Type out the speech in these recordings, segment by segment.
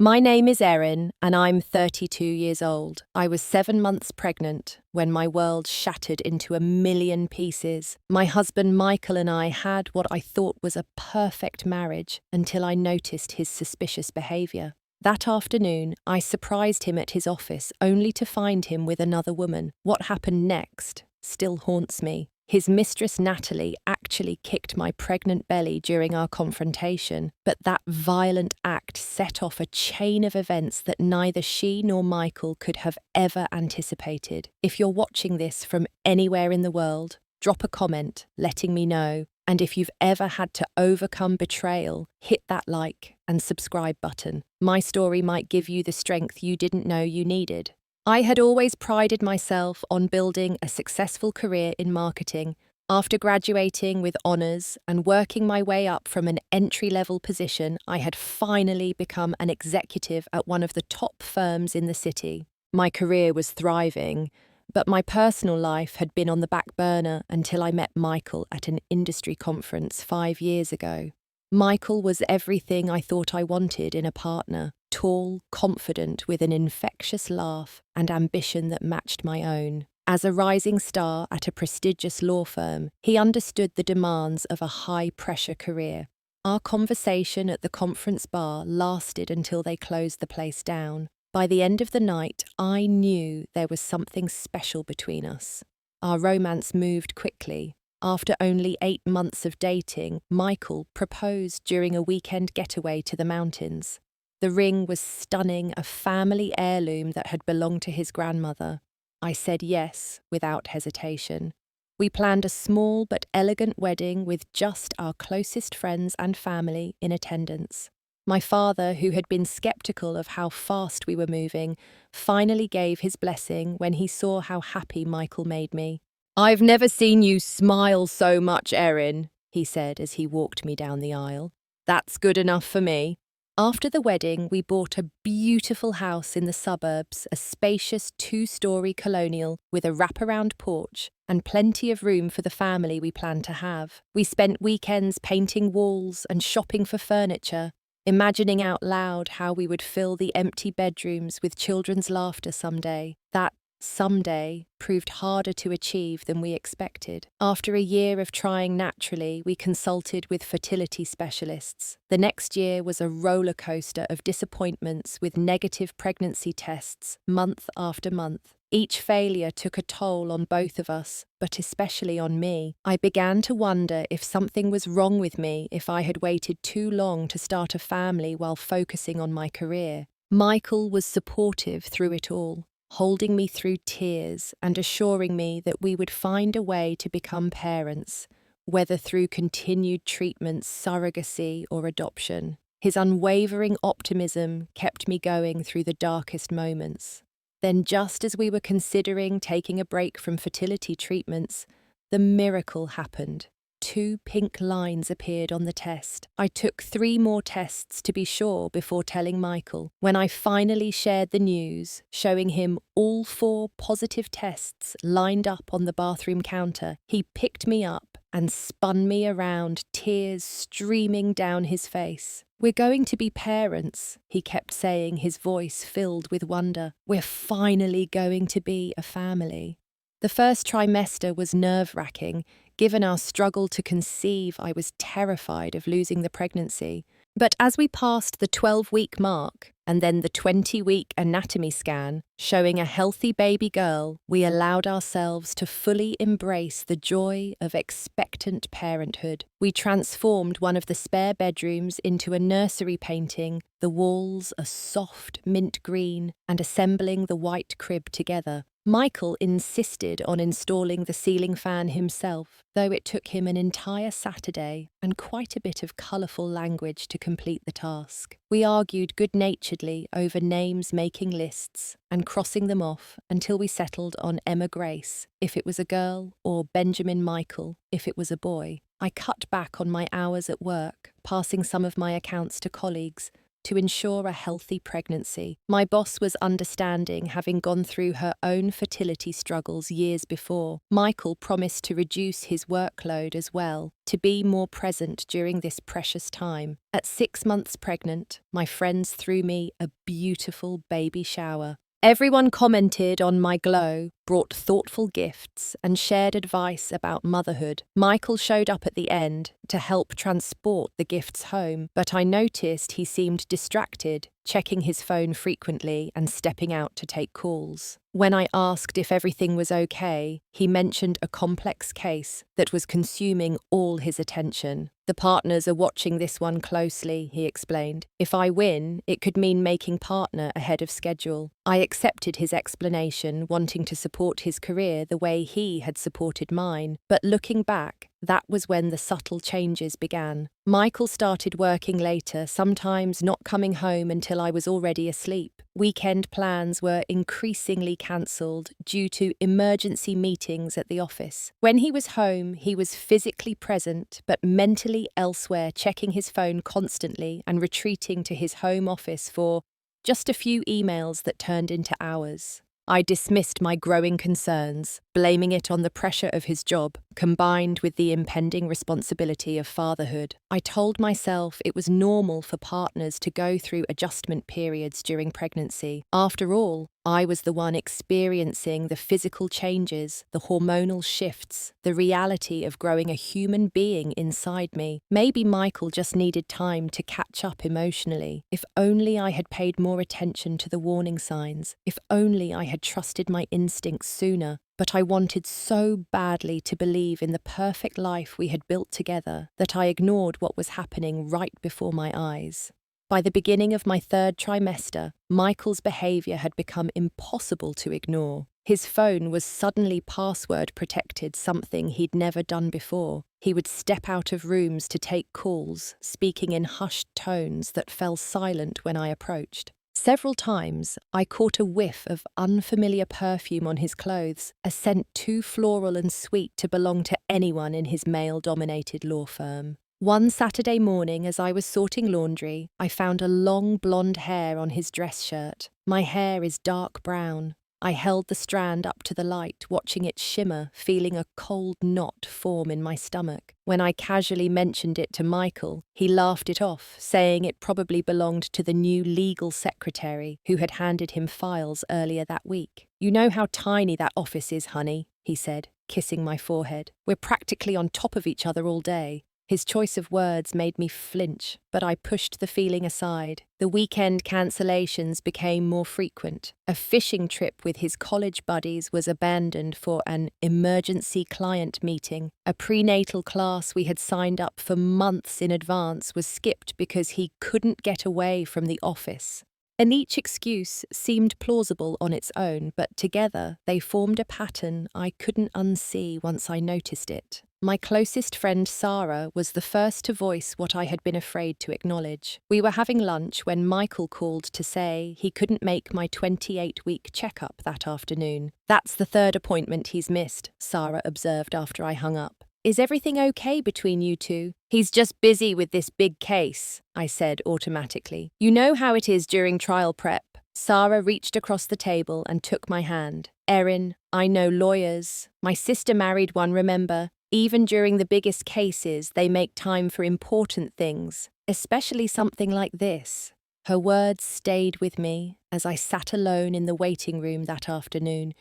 My name is Erin, and I'm 32 years old. I was 7 months pregnant when my world shattered into a million pieces. My husband Michael and I had what I thought was a perfect marriage until I noticed his suspicious behaviour. That afternoon, I surprised him at his office only to find him with another woman. What happened next still haunts me. His mistress Natalie actually kicked my pregnant belly during our confrontation, but that violent act set off a chain of events that neither she nor Michael could have ever anticipated. If you're watching this from anywhere in the world, drop a comment letting me know. And if you've ever had to overcome betrayal, hit that like and subscribe button. My story might give you the strength you didn't know you needed. I had always prided myself on building a successful career in marketing. After graduating with honours and working my way up from an entry-level position, I had finally become an executive at one of the top firms in the city. My career was thriving, but my personal life had been on the back burner until I met Michael at an industry conference 5 years ago. Michael was everything I thought I wanted in a partner. Tall, confident, with an infectious laugh and ambition that matched my own. As a rising star at a prestigious law firm, he understood the demands of a high-pressure career. Our conversation at the conference bar lasted until they closed the place down. By the end of the night, I knew there was something special between us. Our romance moved quickly. After only 8 months of dating, Michael proposed during a weekend getaway to the mountains. The ring was stunning, a family heirloom that had belonged to his grandmother. I said yes without hesitation. We planned a small but elegant wedding with just our closest friends and family in attendance. My father, who had been skeptical of how fast we were moving, finally gave his blessing when he saw how happy Michael made me. "I've never seen you smile so much, Erin," he said as he walked me down the aisle. "That's good enough for me." After the wedding, we bought a beautiful house in the suburbs, a spacious 2-story colonial with a wraparound porch and plenty of room for the family we planned to have. We spent weekends painting walls and shopping for furniture, imagining out loud how we would fill the empty bedrooms with children's laughter someday. That someday proved harder to achieve than we expected. After a year of trying naturally, we consulted with fertility specialists. The next year was a roller coaster of disappointments with negative pregnancy tests month after month. Each failure took a toll on both of us, but especially on me. I began to wonder if something was wrong with me if I had waited too long to start a family while focusing on my career. Michael was supportive through it all, holding me through tears and assuring me that we would find a way to become parents, whether through continued treatments, surrogacy, or adoption. His unwavering optimism kept me going through the darkest moments. Then, just as we were considering taking a break from fertility treatments, the miracle happened. 2 pink lines appeared on the test. I took 3 more tests to be sure before telling Michael. When I finally shared the news, showing him all 4 positive tests lined up on the bathroom counter, he picked me up and spun me around, tears streaming down his face. "We're going to be parents," he kept saying, his voice filled with wonder. "We're finally going to be a family." The first trimester was nerve-wracking. Given our struggle to conceive, I was terrified of losing the pregnancy. But as we passed the 12-week mark, and then the 20-week anatomy scan, showing a healthy baby girl, we allowed ourselves to fully embrace the joy of expectant parenthood. We transformed one of the spare bedrooms into a nursery painting, the walls a soft mint green, and assembling the white crib together. Michael insisted on installing the ceiling fan himself, though it took him an entire Saturday and quite a bit of colourful language to complete the task. We argued good-naturedly over names-making lists and crossing them off until we settled on Emma Grace if it was a girl or Benjamin Michael if it was a boy. I cut back on my hours at work, passing some of my accounts to colleagues, to ensure a healthy pregnancy. My boss was understanding, having gone through her own fertility struggles years before. Michael promised to reduce his workload as well, to be more present during this precious time. At 6 months pregnant, my friends threw me a beautiful baby shower. Everyone commented on my glow, brought thoughtful gifts, and shared advice about motherhood. Michael showed up at the end to help transport the gifts home, but I noticed he seemed distracted, checking his phone frequently and stepping out to take calls. When I asked if everything was okay, he mentioned a complex case that was consuming all his attention. The partners are watching this one closely, he explained. If I win, it could mean making partner ahead of schedule. I accepted his explanation, wanting to support his career the way he had supported mine. But looking back, that was when the subtle changes began. Michael started working later, sometimes not coming home until I was already asleep. Weekend plans were increasingly cancelled due to emergency meetings at the office. When he was home, he was physically present but mentally elsewhere, checking his phone constantly and retreating to his home office for just a few emails that turned into hours. I dismissed my growing concerns, blaming it on the pressure of his job, combined with the impending responsibility of fatherhood. I told myself it was normal for partners to go through adjustment periods during pregnancy. After all, I was the one experiencing the physical changes, the hormonal shifts, the reality of growing a human being inside me. Maybe Michael just needed time to catch up emotionally. If only I had paid more attention to the warning signs. If only I had trusted my instincts sooner. But I wanted so badly to believe in the perfect life we had built together that I ignored what was happening right before my eyes. By the beginning of my 3rd trimester, Michael's behaviour had become impossible to ignore. His phone was suddenly password protected, something he'd never done before. He would step out of rooms to take calls, speaking in hushed tones that fell silent when I approached. Several times, I caught a whiff of unfamiliar perfume on his clothes, a scent too floral and sweet to belong to anyone in his male-dominated law firm. One Saturday morning, as I was sorting laundry, I found a long blonde hair on his dress shirt. My hair is dark brown. I held the strand up to the light, watching it shimmer, feeling a cold knot form in my stomach. When I casually mentioned it to Michael, he laughed it off, saying it probably belonged to the new legal secretary who had handed him files earlier that week. "You know how tiny that office is, honey," he said, kissing my forehead. "We're practically on top of each other all day." His choice of words made me flinch, but I pushed the feeling aside. The weekend cancellations became more frequent. A fishing trip with his college buddies was abandoned for an emergency client meeting. A prenatal class we had signed up for months in advance was skipped because he couldn't get away from the office. And each excuse seemed plausible on its own, but together they formed a pattern I couldn't unsee once I noticed it. My closest friend Sarah was the first to voice what I had been afraid to acknowledge. We were having lunch when Michael called to say he couldn't make my 28-week checkup that afternoon. "That's the 3rd appointment he's missed," Sarah observed after I hung up. "Is everything okay between you two?" "He's just busy with this big case," I said automatically. "You know how it is during trial prep." Sarah reached across the table and took my hand. "Erin, I know lawyers. My sister married one, remember? Even during the biggest cases, they make time for important things, especially something like this." Her words stayed with me as I sat alone in the waiting room that afternoon,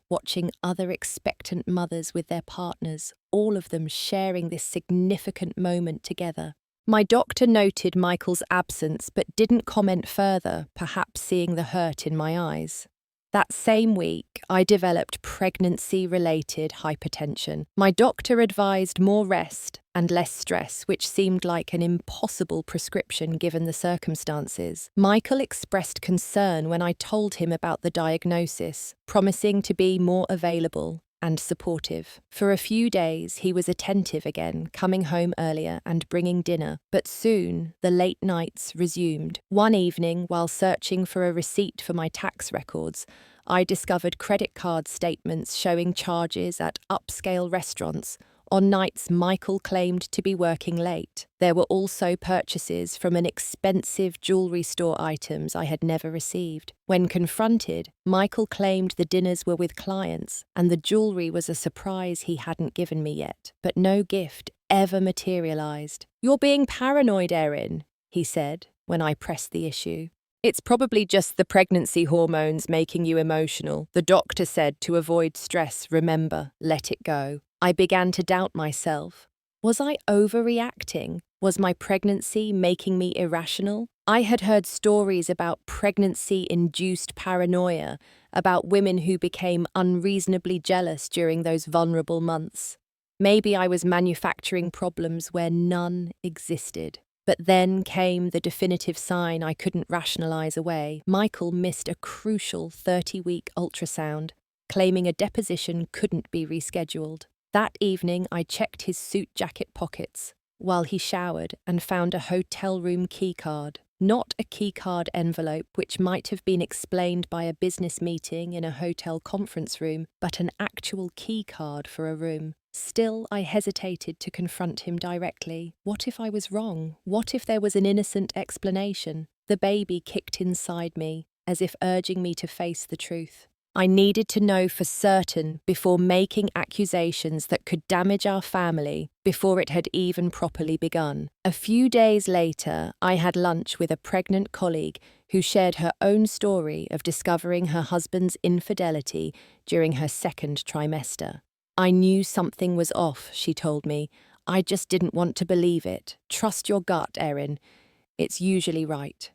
watching other expectant mothers with their partners, all of them sharing this significant moment together. My doctor noted Michael's absence but didn't comment further, perhaps seeing the hurt in my eyes. That same week, I developed pregnancy-related hypertension. My doctor advised more rest and less stress, which seemed like an impossible prescription given the circumstances. Michael expressed concern when I told him about the diagnosis, promising to be more available and supportive. For a few days, he was attentive again, coming home earlier and bringing dinner. But soon, the late nights resumed. One evening, while searching for a receipt for my tax records, I discovered credit card statements showing charges at upscale restaurants, On nights Michael claimed to be working late. There were also purchases from an expensive jewelry store items I had never received. When confronted, Michael claimed the dinners were with clients and the jewelry was a surprise he hadn't given me yet, but no gift ever materialized. "You're being paranoid, Erin," he said when I pressed the issue. "It's probably just the pregnancy hormones making you emotional. The doctor said to avoid stress, remember, let it go." I began to doubt myself. Was I overreacting? Was my pregnancy making me irrational? I had heard stories about pregnancy-induced paranoia, about women who became unreasonably jealous during those vulnerable months. Maybe I was manufacturing problems where none existed. But then came the definitive sign I couldn't rationalize away. Michael missed a crucial 30-week ultrasound, claiming a deposition couldn't be rescheduled. That evening, I checked his suit jacket pockets while he showered and found a hotel room keycard. Not a keycard envelope, which might have been explained by a business meeting in a hotel conference room, but an actual keycard for a room. Still, I hesitated to confront him directly. What if I was wrong? What if there was an innocent explanation? The baby kicked inside me, as if urging me to face the truth. I needed to know for certain before making accusations that could damage our family before it had even properly begun. A few days later, I had lunch with a pregnant colleague who shared her own story of discovering her husband's infidelity during her second trimester. "I knew something was off," she told me. "I just didn't want to believe it. Trust your gut, Erin. It's usually right."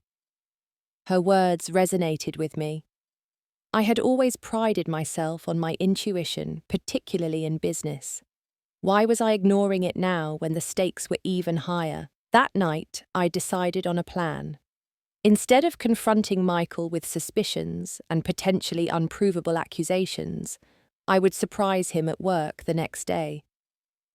Her words resonated with me. I had always prided myself on my intuition, particularly in business. Why was I ignoring it now when the stakes were even higher? That night, I decided on a plan. Instead of confronting Michael with suspicions and potentially unprovable accusations, I would surprise him at work the next day.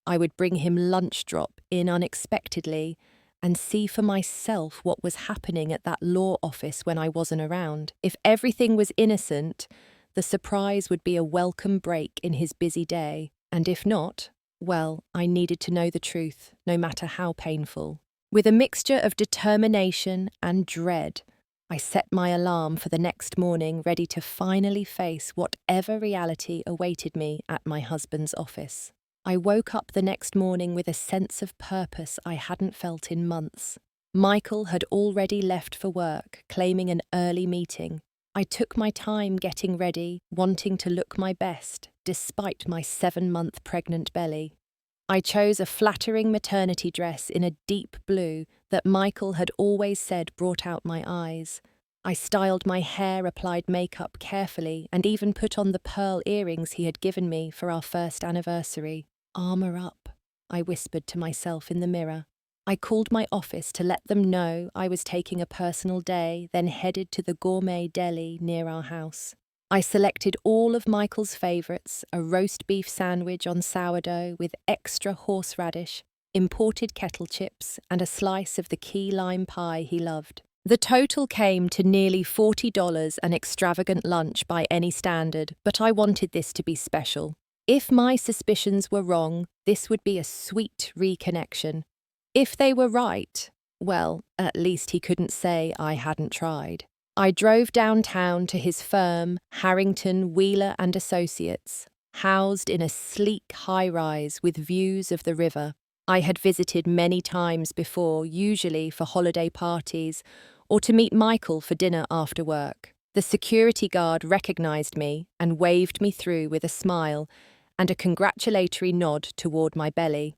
I would bring him lunch drop in unexpectedly and see for myself what was happening at that law office when I wasn't around. If everything was innocent, the surprise would be a welcome break in his busy day. And if not, well, I needed to know the truth, no matter how painful. With a mixture of determination and dread, I set my alarm for the next morning, ready to finally face whatever reality awaited me at my husband's office. I woke up the next morning with a sense of purpose I hadn't felt in months. Michael had already left for work, claiming an early meeting. I took my time getting ready, wanting to look my best, despite my 7-month pregnant belly. I chose a flattering maternity dress in a deep blue that Michael had always said brought out my eyes. I styled my hair, applied makeup carefully, and even put on the pearl earrings he had given me for our first anniversary. "Armour up," I whispered to myself in the mirror. I called my office to let them know I was taking a personal day, then headed to the gourmet deli near our house. I selected all of Michael's favourites, a roast beef sandwich on sourdough with extra horseradish, imported kettle chips, and a slice of the key lime pie he loved. The total came to nearly $40, an extravagant lunch by any standard, but I wanted this to be special. If my suspicions were wrong, this would be a sweet reconnection. If they were right, well, at least he couldn't say I hadn't tried. I drove downtown to his firm, Harrington, Wheeler and Associates, housed in a sleek high-rise with views of the river. I had visited many times before, usually for holiday parties or to meet Michael for dinner after work. The security guard recognized me and waved me through with a smile and a congratulatory nod toward my belly.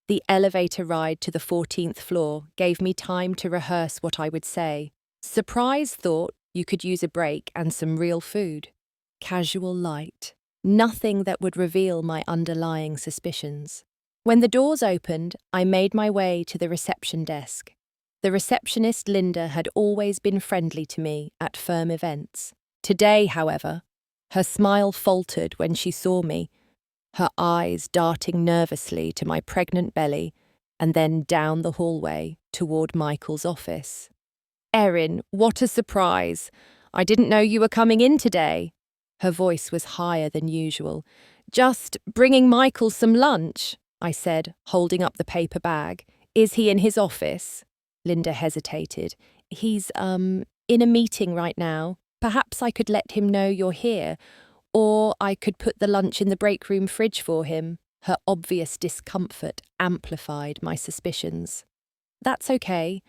The elevator ride to the 14th floor gave me time to rehearse what I would say. Surprise thought you could use a break and some real food. Casual light. Nothing that would reveal my underlying suspicions. When the doors opened, I made my way to the reception desk. The receptionist, Linda, had always been friendly to me at firm events. Today, however, her smile faltered when she saw me, her eyes darting nervously to my pregnant belly and then down the hallway toward Michael's office. "Erin, what a surprise! I didn't know you were coming in today." Her voice was higher than usual. "Just bringing Michael some lunch." I said, holding up the paper bag. Is he in his office? Linda hesitated. He's, in a meeting right now. Perhaps I could let him know you're here, or I could put the lunch in the break room fridge for him. Her obvious discomfort amplified my suspicions. That's okay.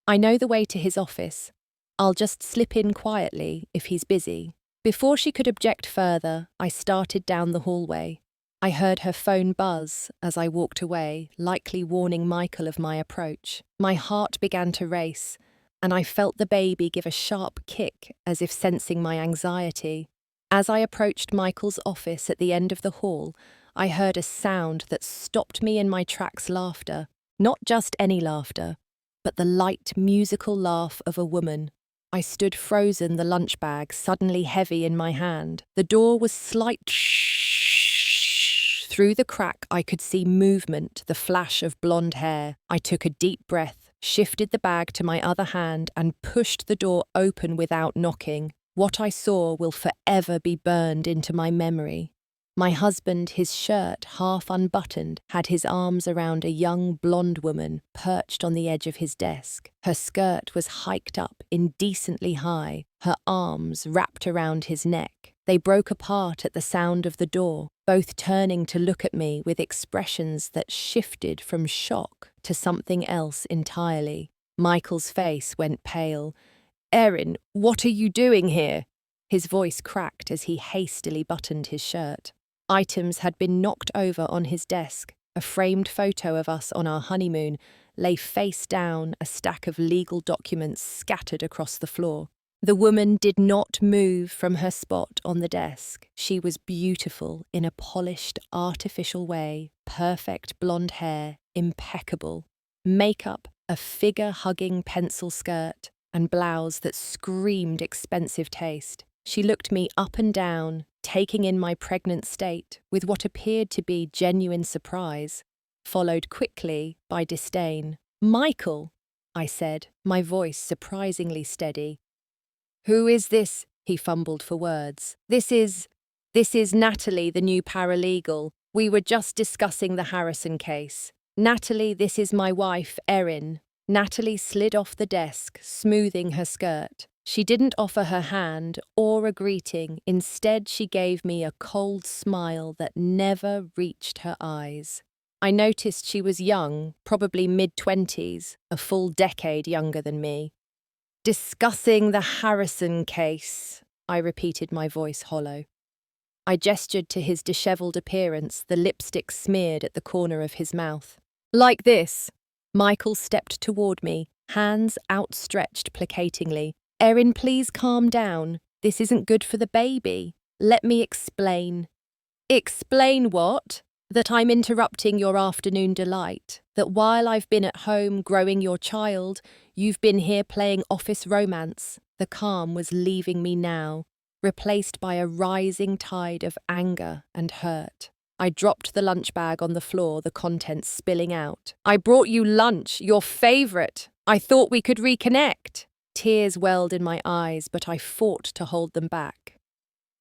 I know the way to his office. I'll just slip in quietly if he's busy. Before she could object further, I started down the hallway. I heard her phone buzz as I walked away, likely warning Michael of my approach. My heart began to race, and I felt the baby give a sharp kick as if sensing my anxiety. As I approached Michael's office at the end of the hall, I heard a sound that stopped me in my tracks. Laughter. Not just any laughter, but the light, musical laugh of a woman. I stood frozen, the lunch bag suddenly heavy in my hand. The door was slight. Through the crack, I could see movement, the flash of blonde hair. I took a deep breath, shifted the bag to my other hand, and pushed the door open without knocking. What I saw will forever be burned into my memory. My husband, his shirt half unbuttoned, had his arms around a young blonde woman perched on the edge of his desk. Her skirt was hiked up indecently high, her arms wrapped around his neck. They broke apart at the sound of the door, both turning to look at me with expressions that shifted from shock to something else entirely. Michael's face went pale. "Erin, what are you doing here?" His voice cracked as he hastily buttoned his shirt. Items had been knocked over on his desk. A framed photo of us on our honeymoon lay face down, a stack of legal documents scattered across the floor. The woman did not move from her spot on the desk. She was beautiful in a polished, artificial way, perfect blonde hair, impeccable. Makeup, a figure-hugging pencil skirt, and blouse that screamed expensive taste. She looked me up and down, taking in my pregnant state with what appeared to be genuine surprise, followed quickly by disdain. "Michael," I said, my voice surprisingly steady. "Who is this?" he fumbled for words. This is Natalie, the new paralegal. We were just discussing the Harrison case. Natalie, this is my wife, Erin." Natalie slid off the desk, smoothing her skirt. She didn't offer her hand or a greeting. Instead, she gave me a cold smile that never reached her eyes. I noticed she was young, probably mid-20s, a full decade younger than me. "Discussing the Harrison case," I repeated, my voice hollow. I gestured to his dishevelled appearance, the lipstick smeared at the corner of his mouth. "Like this." Michael stepped toward me, hands outstretched placatingly. "Erin, please calm down. This isn't good for the baby. Let me explain." "Explain what?" "That I'm interrupting your afternoon delight. That while I've been at home growing your child, you've been here playing office romance." The calm was leaving me now, replaced by a rising tide of anger and hurt. I dropped the lunch bag on the floor, the contents spilling out. "I brought you lunch, your favourite. I thought we could reconnect." Tears welled in my eyes, but I fought to hold them back.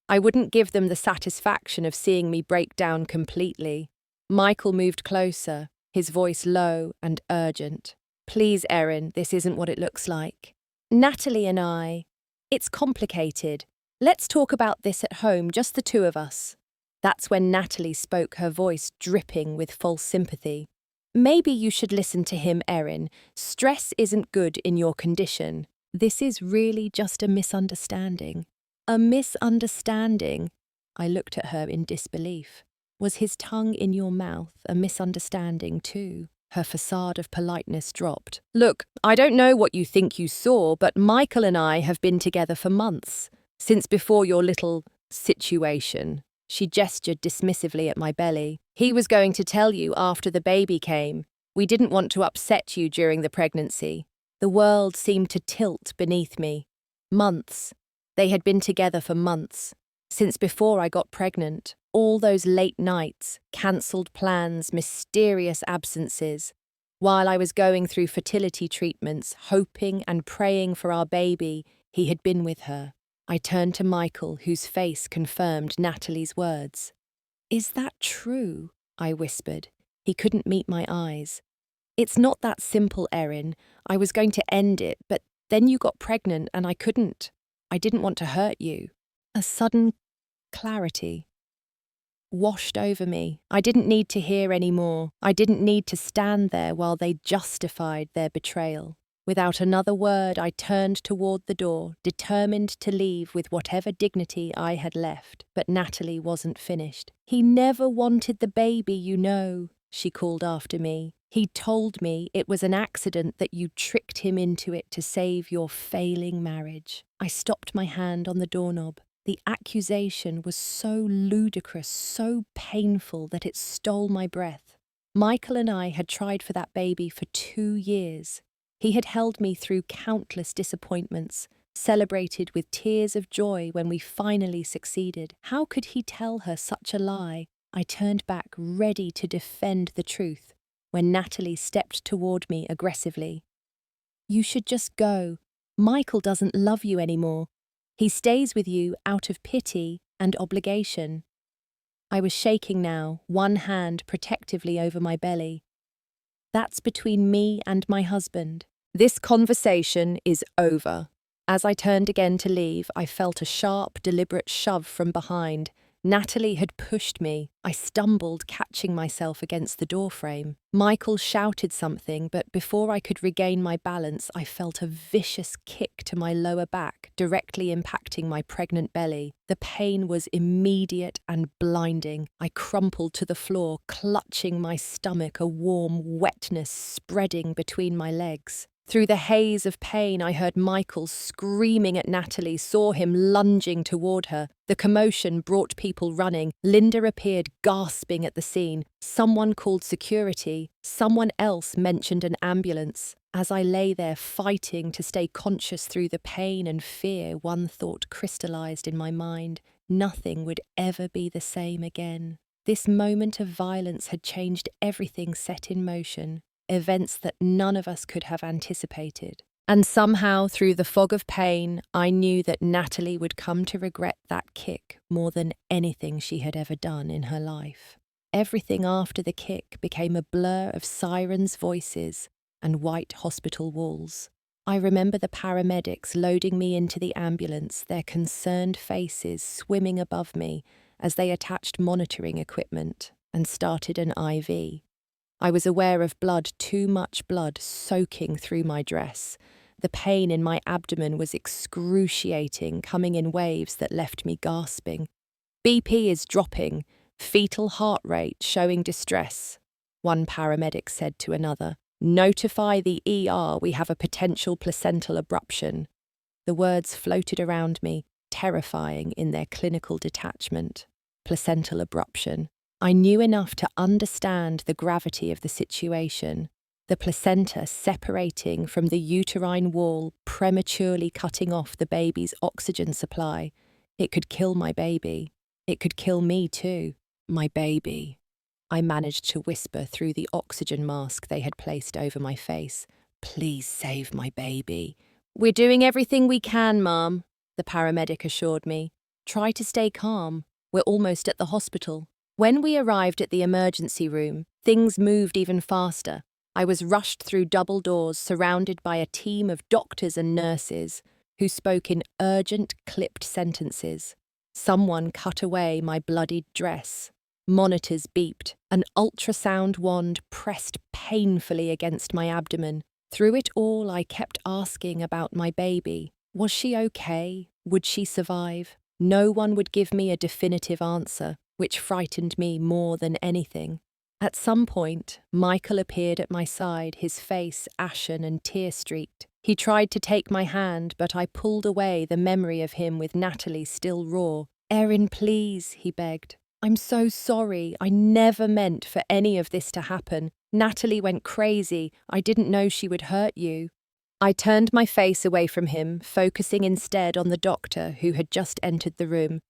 I wouldn't give them the satisfaction of seeing me break down completely. Michael moved closer, his voice low and urgent. "Please, Erin, this isn't what it looks like. Natalie and I, it's complicated. Let's talk about this at home, just the two of us." That's when Natalie spoke, her voice dripping with false sympathy. "Maybe you should listen to him, Erin. Stress isn't good in your condition. This is really just a misunderstanding." "A misunderstanding?" I looked at her in disbelief. "Was his tongue in your mouth a misunderstanding too?" Her facade of politeness dropped. "Look, I don't know what you think you saw, but Michael and I have been together for months, since before your little situation." She gestured dismissively at my belly. "He was going to tell you after the baby came. We didn't want to upset you during the pregnancy." The world seemed to tilt beneath me. Months. They had been together for months. Since before I got pregnant. All those late nights, cancelled plans, mysterious absences. While I was going through fertility treatments, hoping and praying for our baby, he had been with her. I turned to Michael, whose face confirmed Natalie's words. "Is that true?" I whispered. He couldn't meet my eyes. It's not that simple, Erin. I was going to end it, but then you got pregnant and I couldn't. I didn't want to hurt you. A sudden clarity washed over me. I didn't need to hear any more. I didn't need to stand there while they justified their betrayal. Without another word, I turned toward the door, determined to leave with whatever dignity I had left. But Natalie wasn't finished. "He never wanted the baby, you know," she called after me. "He told me it was an accident, that you tricked him into it to save your failing marriage." I stopped my hand on the doorknob. The accusation was so ludicrous, so painful that it stole my breath. Michael and I had tried for that baby for 2 years. He had held me through countless disappointments, celebrated with tears of joy when we finally succeeded. How could he tell her such a lie? I turned back, ready to defend the truth, when Natalie stepped toward me aggressively. "You should just go. Michael doesn't love you anymore. He stays with you out of pity and obligation." I was shaking now, one hand protectively over my belly. "That's between me and my husband. This conversation is over." As I turned again to leave, I felt a sharp, deliberate shove from behind. Natalie had pushed me. I stumbled, catching myself against the doorframe. Michael shouted something, but before I could regain my balance, I felt a vicious kick to my lower back, directly impacting my pregnant belly. The pain was immediate and blinding. I crumpled to the floor, clutching my stomach, a warm wetness spreading between my legs. Through the haze of pain, I heard Michael screaming at Natalie, saw him lunging toward her. The commotion brought people running. Linda appeared, gasping at the scene. Someone called security. Someone else mentioned an ambulance. As I lay there fighting to stay conscious through the pain and fear, one thought crystallized in my mind: nothing would ever be the same again. This moment of violence had changed everything set in motion. Events that none of us could have anticipated. And somehow, through the fog of pain, I knew that Natalie would come to regret that kick more than anything she had ever done in her life. Everything after the kick became a blur of sirens' voices and white hospital walls. I remember the paramedics loading me into the ambulance, their concerned faces swimming above me as they attached monitoring equipment and started an IV. I was aware of blood, too much blood, soaking through my dress. The pain in my abdomen was excruciating, coming in waves that left me gasping. "BP is dropping, fetal heart rate showing distress," one paramedic said to another. "Notify the ER, we have a potential placental abruption." The words floated around me, terrifying in their clinical detachment. Placental abruption. I knew enough to understand the gravity of the situation. The placenta separating from the uterine wall, prematurely cutting off the baby's oxygen supply. It could kill my baby. It could kill me too. My baby. I managed to whisper through the oxygen mask they had placed over my face. "Please save my baby." "We're doing everything we can, Mom," the paramedic assured me. "Try to stay calm. We're almost at the hospital." When we arrived at the emergency room, things moved even faster. I was rushed through double doors, surrounded by a team of doctors and nurses who spoke in urgent, clipped sentences. Someone cut away my bloodied dress. Monitors beeped. An ultrasound wand pressed painfully against my abdomen. Through it all, I kept asking about my baby. Was she okay? Would she survive? No one would give me a definitive answer, which frightened me more than anything. At some point, Michael appeared at my side, his face ashen and tear-streaked. He tried to take my hand, but I pulled away, the memory of him with Natalie still raw. "Erin, please," he begged. "I'm so sorry. I never meant for any of this to happen. Natalie went crazy. I didn't know she would hurt you." I turned my face away from him, focusing instead on the doctor who had just entered the room,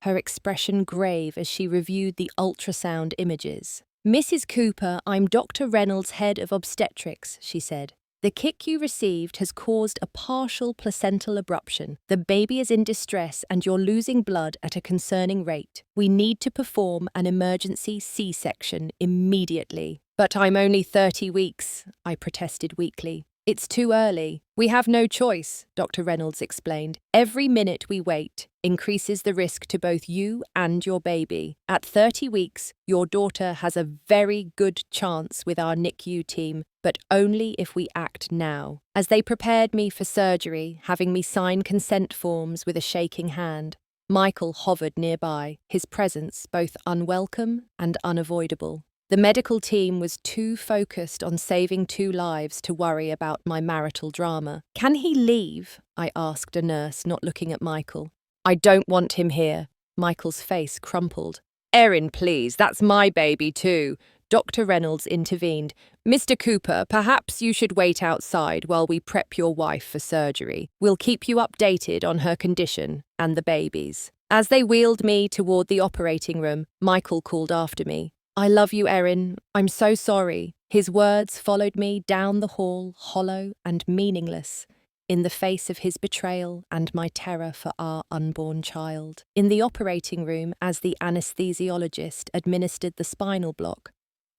her expression grave as she reviewed the ultrasound images. "Mrs. Cooper, I'm Dr. Reynolds, head of obstetrics," she said. "The kick you received has caused a partial placental abruption. The baby is in distress and you're losing blood at a concerning rate. We need to perform an emergency C-section immediately." But I'm only 30 weeks, I protested weakly. It's too early. We have no choice, Dr. Reynolds explained. Every minute we wait increases the risk to both you and your baby. At 30 weeks, your daughter has a very good chance with our NICU team, but only if we act now. As they prepared me for surgery, having me sign consent forms with a shaking hand, Michael hovered nearby, his presence both unwelcome and unavoidable. The medical team was too focused on saving 2 lives to worry about my marital drama. Can he leave? I asked a nurse, not looking at Michael. I don't want him here. Michael's face crumpled. Erin, please, that's my baby too. Dr. Reynolds intervened. Mr. Cooper, perhaps you should wait outside while we prep your wife for surgery. We'll keep you updated on her condition and the baby's. As they wheeled me toward the operating room, Michael called after me. I love you, Erin. I'm so sorry. His words followed me down the hall, hollow and meaningless, in the face of his betrayal and my terror for our unborn child. In the operating room, as the anesthesiologist administered the spinal block,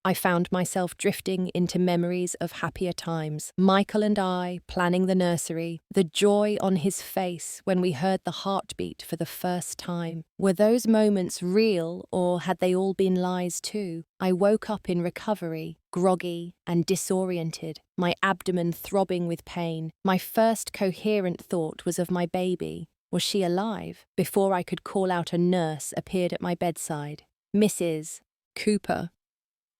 I found myself drifting into memories of happier times. Michael and I planning the nursery, the joy on his face when we heard the heartbeat for the first time. Were those moments real, or had they all been lies too? I woke up in recovery, groggy and disoriented, my abdomen throbbing with pain. My first coherent thought was of my baby. Was she alive? Before I could call out, a nurse appeared at my bedside. Mrs. Cooper.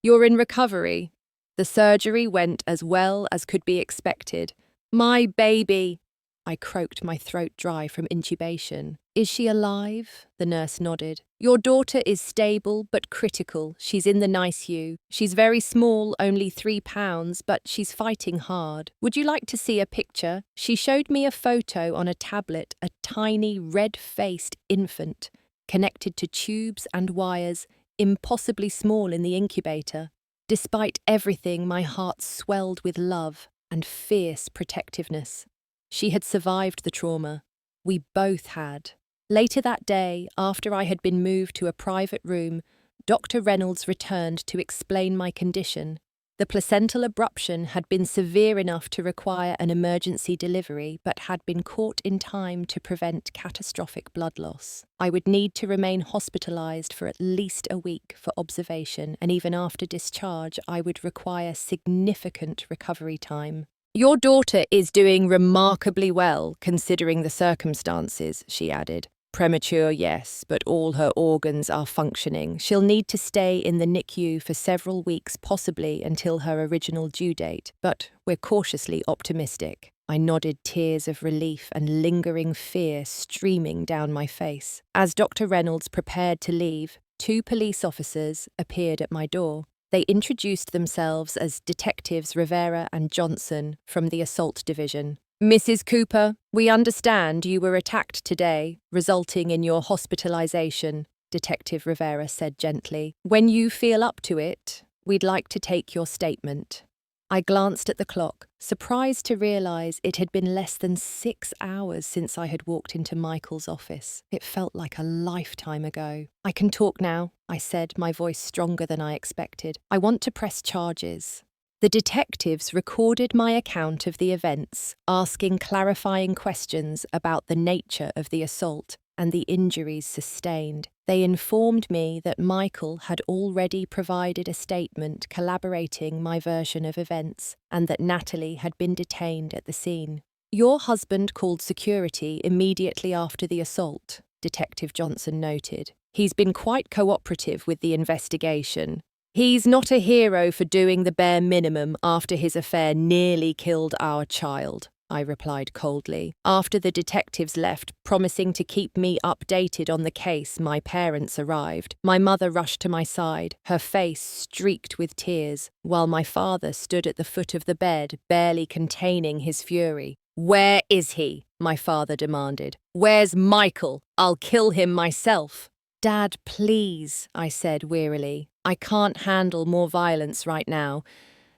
You're in recovery. The surgery went as well as could be expected. My baby! I croaked, my throat dry from intubation. Is she alive? The nurse nodded. Your daughter is stable but critical. She's in the NICU. She's very small, only 3 pounds, but she's fighting hard. Would you like to see a picture? She showed me a photo on a tablet, a tiny red-faced infant, connected to tubes and wires, impossibly small in the incubator. Despite everything, my heart swelled with love and fierce protectiveness. She had survived the trauma. We both had. Later that day, after I had been moved to a private room, Dr. Reynolds returned to explain my condition. The placental abruption had been severe enough to require an emergency delivery, but had been caught in time to prevent catastrophic blood loss. I would need to remain hospitalized for at least a week for observation, and even after discharge, I would require significant recovery time. Your daughter is doing remarkably well, considering the circumstances, she added. Premature, yes, but all her organs are functioning. She'll need to stay in the NICU for several weeks, possibly until her original due date, but we're cautiously optimistic. I nodded, tears of relief and lingering fear streaming down my face. As Dr. Reynolds prepared to leave, 2 police officers appeared at my door. They introduced themselves as Detectives Rivera and Johnson from the Assault Division. Mrs. Cooper, we understand you were attacked today, resulting in your hospitalization, Detective Rivera said gently. When you feel up to it, we'd like to take your statement. I glanced at the clock, surprised to realize it had been less than 6 hours since I had walked into Michael's office. It felt like a lifetime ago. I can talk now, I said, my voice stronger than I expected. I want to press charges. The detectives recorded my account of the events, asking clarifying questions about the nature of the assault and the injuries sustained. They informed me that Michael had already provided a statement corroborating my version of events and that Natalie had been detained at the scene. Your husband called security immediately after the assault, Detective Johnson noted. He's been quite cooperative with the investigation. He's not a hero for doing the bare minimum after his affair nearly killed our child, I replied coldly. After the detectives left, promising to keep me updated on the case, my parents arrived. My mother rushed to my side, her face streaked with tears, while my father stood at the foot of the bed, barely containing his fury. Where is he? My father demanded. Where's Michael? I'll kill him myself. Dad, please, I said wearily. I can't handle more violence right now.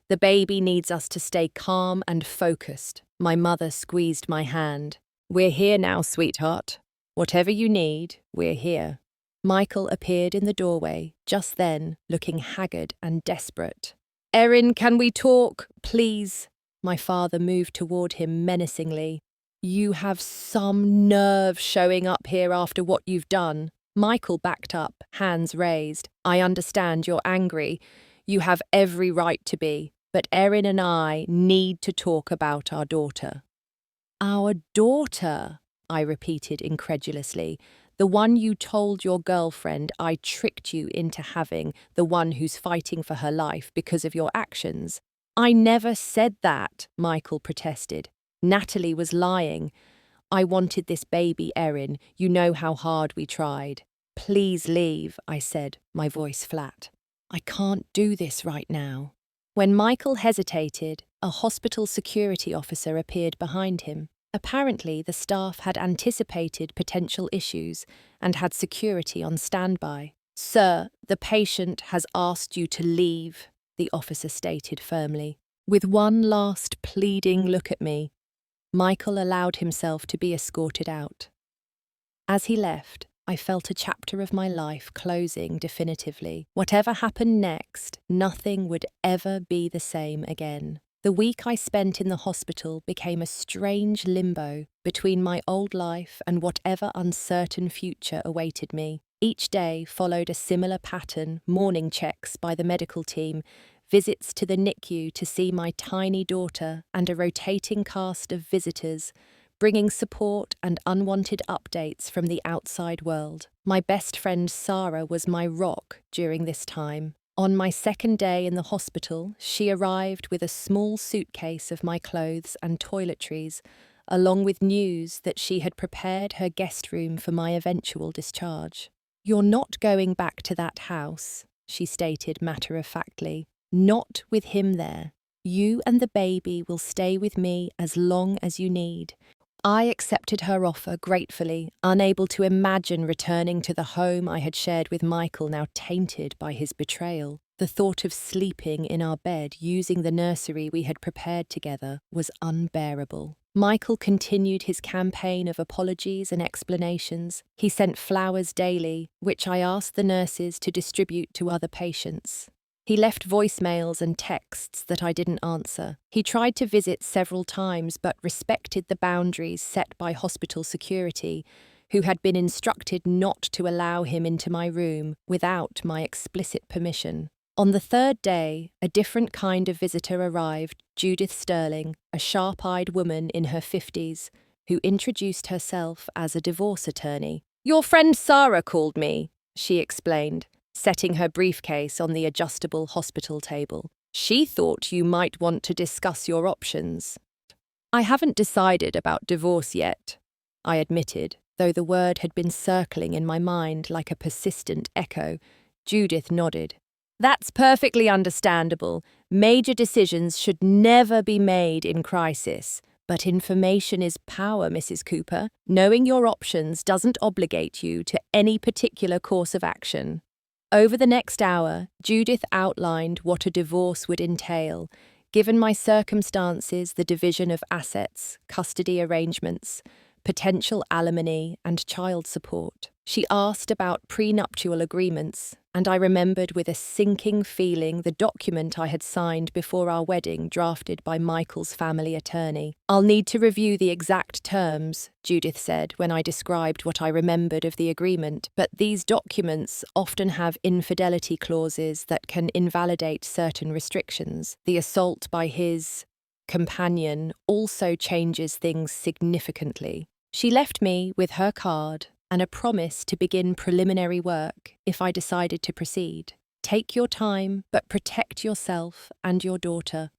The baby needs us to stay calm and focused. My mother squeezed my hand. We're here now, sweetheart. Whatever you need, we're here. Michael appeared in the doorway, just then, looking haggard and desperate. Erin, can we talk, please? My father moved toward him menacingly. You have some nerve showing up here after what you've done. Michael backed up, hands raised. I understand you're angry. You have every right to be. But Erin and I need to talk about our daughter. Our daughter, I repeated incredulously. The one you told your girlfriend I tricked you into having, the one who's fighting for her life because of your actions. I never said that, Michael protested. Natalie was lying. I wanted this baby, Erin. You know how hard we tried. Please leave, I said, my voice flat. I can't do this right now. When Michael hesitated, a hospital security officer appeared behind him. Apparently, the staff had anticipated potential issues and had security on standby. Sir, the patient has asked you to leave, the officer stated firmly. With one last pleading look at me, Michael allowed himself to be escorted out. As he left, I felt a chapter of my life closing definitively. Whatever happened next, nothing would ever be the same again. The week I spent in the hospital became a strange limbo between my old life and whatever uncertain future awaited me. Each day followed a similar pattern: morning checks by the medical team, visits to the NICU to see my tiny daughter, and a rotating cast of visitors, bringing support and unwanted updates from the outside world. My best friend Sarah was my rock during this time. On my second day in the hospital, she arrived with a small suitcase of my clothes and toiletries, along with news that she had prepared her guest room for my eventual discharge. You're not going back to that house, she stated matter-of-factly. Not with him there. You and the baby will stay with me as long as you need. I accepted her offer gratefully, unable to imagine returning to the home I had shared with Michael, now tainted by his betrayal. The thought of sleeping in our bed using the nursery we had prepared together was unbearable. Michael continued his campaign of apologies and explanations. He sent flowers daily, which I asked the nurses to distribute to other patients. He left voicemails and texts that I didn't answer. He tried to visit several times but respected the boundaries set by hospital security, who had been instructed not to allow him into my room without my explicit permission. On the third day, a different kind of visitor arrived, Judith Sterling, a sharp-eyed woman in her 50s, who introduced herself as a divorce attorney. "Your friend Sarah called me," she explained, setting her briefcase on the adjustable hospital table. "She thought you might want to discuss your options." "I haven't decided about divorce yet," I admitted, though the word had been circling in my mind like a persistent echo. Judith nodded. "That's perfectly understandable. Major decisions should never be made in crisis. But information is power, Mrs. Cooper. Knowing your options doesn't obligate you to any particular course of action." Over the next hour, Judith outlined what a divorce would entail, given my circumstances, the division of assets, custody arrangements, potential alimony, and child support. She asked about prenuptial agreements, and I remembered with a sinking feeling the document I had signed before our wedding, drafted by Michael's family attorney. "I'll need to review the exact terms," Judith said when I described what I remembered of the agreement, "but these documents often have infidelity clauses that can invalidate certain restrictions. The assault by his companion also changes things significantly." She left me with her card and a promise to begin preliminary work if I decided to proceed. "Take your time, but protect yourself and your daughter,"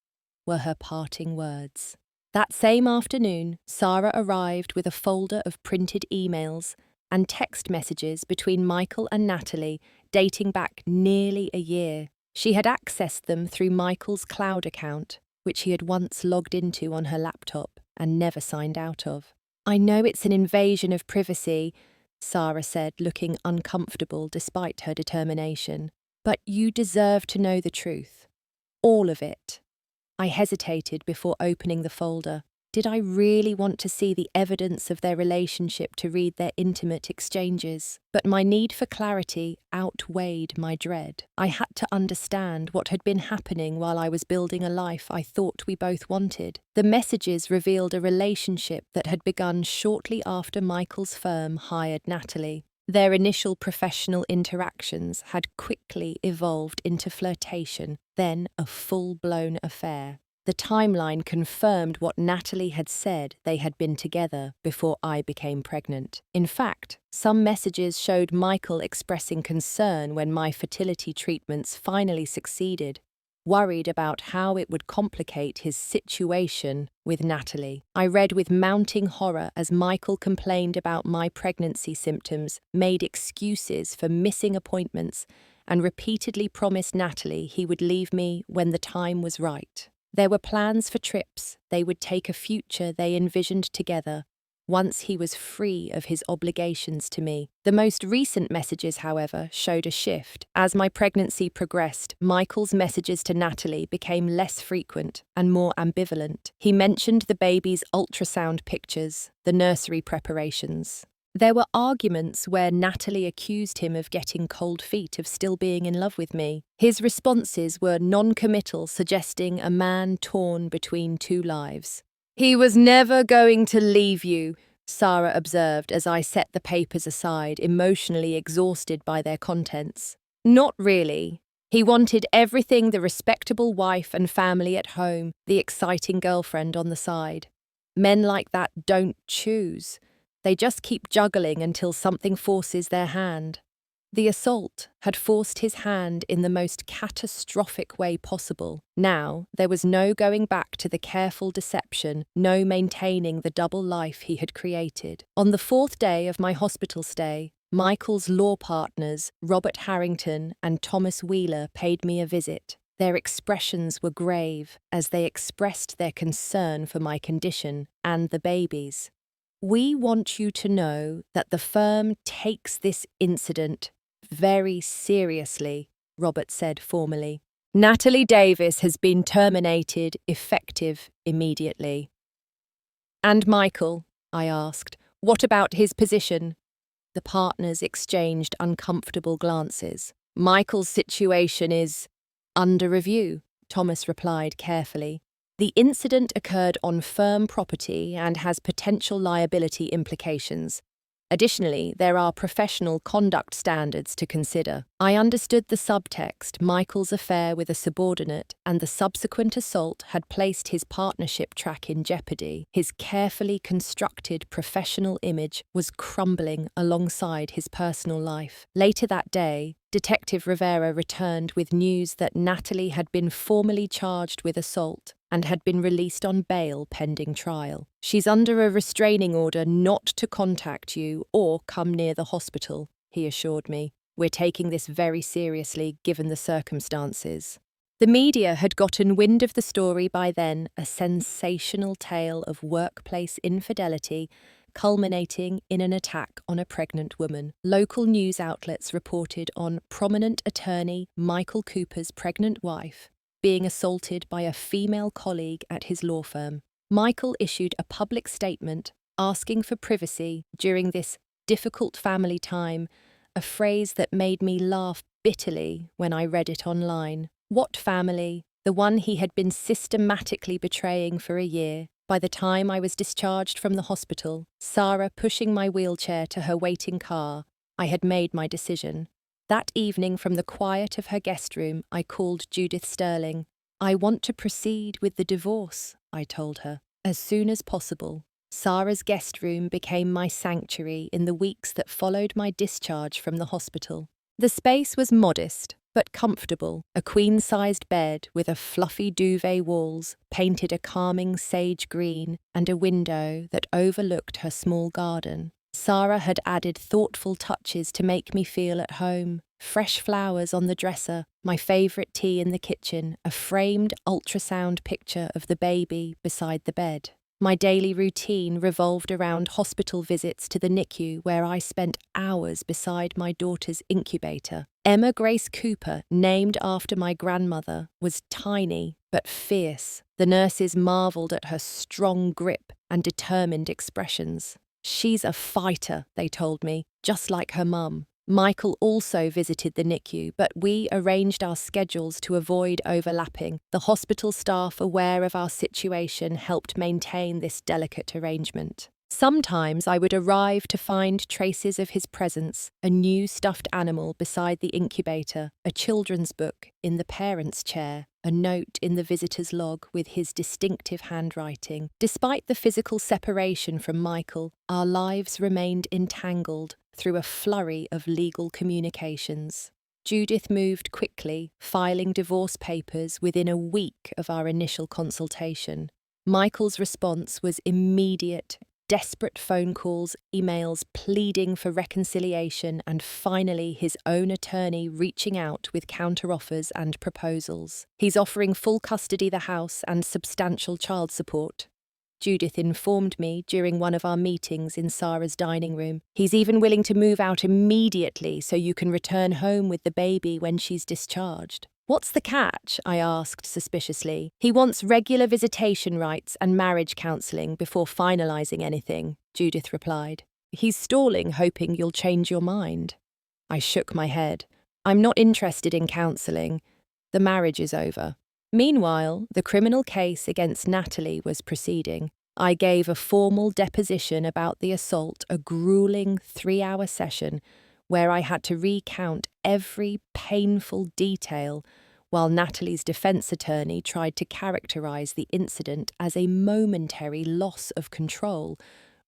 were her parting words. That same afternoon, Sarah arrived with a folder of printed emails and text messages between Michael and Natalie dating back nearly a year. She had accessed them through Michael's cloud account, which he had once logged into on her laptop and never signed out of. "I know it's an invasion of privacy," Sarah said, looking uncomfortable despite her determination. "But you deserve to know the truth. All of it." I hesitated before opening the folder. Did I really want to see the evidence of their relationship to read their intimate exchanges? But my need for clarity outweighed my dread. I had to understand what had been happening while I was building a life I thought we both wanted. The messages revealed a relationship that had begun shortly after Michael's firm hired Natalie. Their initial professional interactions had quickly evolved into flirtation, then a full-blown affair. The timeline confirmed what Natalie had said they had been together before I became pregnant. In fact, some messages showed Michael expressing concern when my fertility treatments finally succeeded, worried about how it would complicate his situation with Natalie. I read with mounting horror as Michael complained about my pregnancy symptoms, made excuses for missing appointments, and repeatedly promised Natalie he would leave me when the time was right. There were plans for trips. They would take a future they envisioned together, once he was free of his obligations to me. The most recent messages, however, showed a shift. As my pregnancy progressed, Michael's messages to Natalie became less frequent and more ambivalent. He mentioned the baby's ultrasound pictures, the nursery preparations. There were arguments where Natalie accused him of getting cold feet of still being in love with me. His responses were non-committal, suggesting a man torn between two lives. "He was never going to leave you," Sarah observed as I set the papers aside, emotionally exhausted by their contents. "Not really. He wanted everything: the respectable wife and family at home, the exciting girlfriend on the side. Men like that don't choose. They just keep juggling until something forces their hand." The assault had forced his hand in the most catastrophic way possible. Now, there was no going back to the careful deception, no maintaining the double life he had created. On the 4th day of my hospital stay, Michael's law partners, Robert Harrington and Thomas Wheeler, paid me a visit. Their expressions were grave as they expressed their concern for my condition and the baby's. "We want you to know that the firm takes this incident very seriously," Robert said formally. "Natalie Davis has been terminated, effective immediately." "And Michael?" I asked. "What about his position?" The partners exchanged uncomfortable glances. "Michael's situation is under review," Thomas replied carefully. "The incident occurred on firm property and has potential liability implications. Additionally, there are professional conduct standards to consider." I understood the subtext. Michael's affair with a subordinate and the subsequent assault had placed his partnership track in jeopardy. His carefully constructed professional image was crumbling alongside his personal life. Later that day, Detective Rivera returned with news that Natalie had been formally charged with assault and had been released on bail pending trial. "She's under a restraining order not to contact you or come near the hospital," he assured me. "We're taking this very seriously given the circumstances." The media had gotten wind of the story by then, a sensational tale of workplace infidelity culminating in an attack on a pregnant woman. Local news outlets reported on prominent attorney Michael Cooper's pregnant wife being assaulted by a female colleague at his law firm. Michael issued a public statement asking for privacy during this difficult family time, a phrase that made me laugh bitterly when I read it online. What family? The one he had been systematically betraying for a year. By the time I was discharged from the hospital, Sarah pushing my wheelchair to her waiting car, I had made my decision. That evening, from the quiet of her guest room, I called Judith Sterling. "I want to proceed with the divorce," I told her, "as soon as possible." Sarah's guest room became my sanctuary in the weeks that followed my discharge from the hospital. The space was modest, but comfortable. A queen-sized bed with a fluffy duvet walls, painted a calming sage green, and a window that overlooked her small garden. Sarah had added thoughtful touches to make me feel at home. Fresh flowers on the dresser, my favourite tea in the kitchen, a framed ultrasound picture of the baby beside the bed. My daily routine revolved around hospital visits to the NICU, where I spent hours beside my daughter's incubator. Emma Grace Cooper, named after my grandmother, was tiny but fierce. The nurses marveled at her strong grip and determined expressions. "She's a fighter," they told me, just like her mum. Michael also visited the NICU, but we arranged our schedules to avoid overlapping. The hospital staff, aware of our situation, helped maintain this delicate arrangement. Sometimes I would arrive to find traces of his presence, a new stuffed animal beside the incubator, a children's book in the parents' chair, a note in the visitor's log with his distinctive handwriting. Despite the physical separation from Michael, our lives remained entangled through a flurry of legal communications. Judith moved quickly, filing divorce papers within a week of our initial consultation. Michael's response was immediate. Desperate phone calls, emails pleading for reconciliation, and finally his own attorney reaching out with counteroffers and proposals. He's offering full custody of the house and substantial child support. Judith informed me during one of our meetings in Sarah's dining room. He's even willing to move out immediately so you can return home with the baby when she's discharged. "What's the catch?" I asked suspiciously. "He wants regular visitation rights and marriage counselling before finalising anything," Judith replied. "He's stalling, hoping you'll change your mind." I shook my head. "I'm not interested in counselling. The marriage is over." Meanwhile, the criminal case against Natalie was proceeding. I gave a formal deposition about the assault, a grueling 3-hour session where I had to recount every painful detail, while Natalie's defense attorney tried to characterize the incident as a momentary loss of control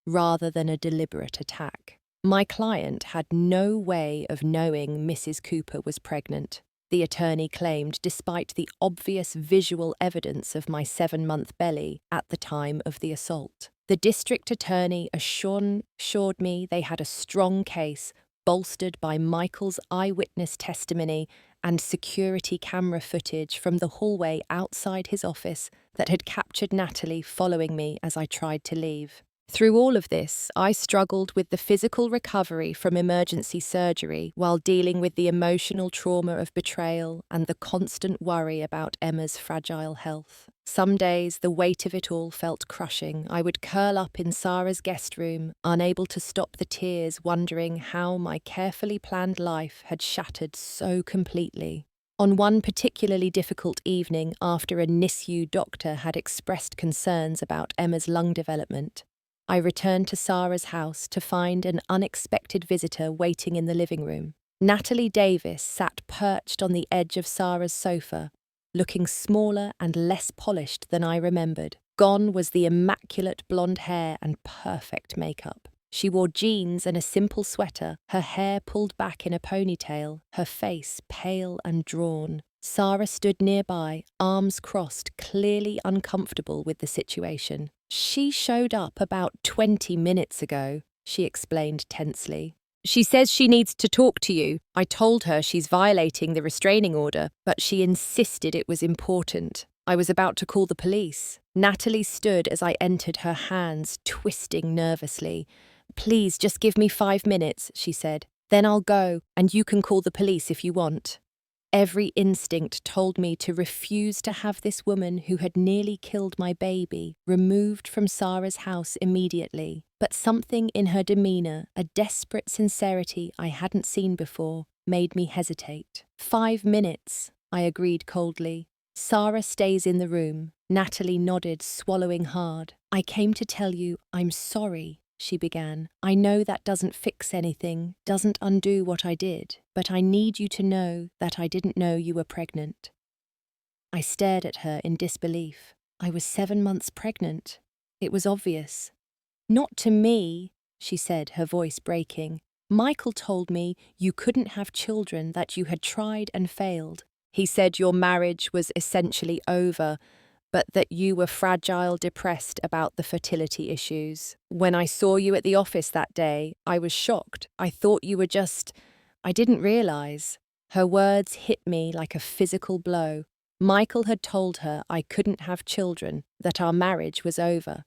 rather than a deliberate attack. My client had no way of knowing Mrs. Cooper was pregnant, the attorney claimed, despite the obvious visual evidence of my 7-month belly at the time of the assault. The district attorney assured me they had a strong case, bolstered by Michael's eyewitness testimony and security camera footage from the hallway outside his office that had captured Natalie following me as I tried to leave. Through all of this, I struggled with the physical recovery from emergency surgery while dealing with the emotional trauma of betrayal and the constant worry about Emma's fragile health. Some days, the weight of it all felt crushing. I would curl up in Sarah's guest room, unable to stop the tears, wondering how my carefully planned life had shattered so completely. On one particularly difficult evening, after a NICU doctor had expressed concerns about Emma's lung development, I returned to Sarah's house to find an unexpected visitor waiting in the living room. Natalie Davis sat perched on the edge of Sarah's sofa, looking smaller and less polished than I remembered. Gone was the immaculate blonde hair and perfect makeup. She wore jeans and a simple sweater, her hair pulled back in a ponytail, her face pale and drawn. Sarah stood nearby, arms crossed, clearly uncomfortable with the situation. "She showed up about 20 minutes ago," she explained tensely. "She says she needs to talk to you. I told her she's violating the restraining order, but she insisted it was important. I was about to call the police." Natalie stood as I entered, her hands twisting nervously. "Please, just give me 5 minutes," she said. "Then I'll go, and you can call the police if you want." Every instinct told me to refuse to have this woman who had nearly killed my baby removed from Sarah's house immediately. But something in her demeanour, a desperate sincerity I hadn't seen before, made me hesitate. 5 minutes, I agreed coldly. Sarah stays in the room. Natalie nodded, swallowing hard. "I came to tell you I'm sorry," she began. "I know that doesn't fix anything, doesn't undo what I did, but I need you to know that I didn't know you were pregnant." I stared at her in disbelief. I was 7 months pregnant. It was obvious. "Not to me," she said, her voice breaking. "Michael told me you couldn't have children, that you had tried and failed. He said your marriage was essentially over, but that you were fragile, depressed about the fertility issues. When I saw you at the office that day, I was shocked. I thought you were I didn't realise." Her words hit me like a physical blow. Michael had told her I couldn't have children, that our marriage was over.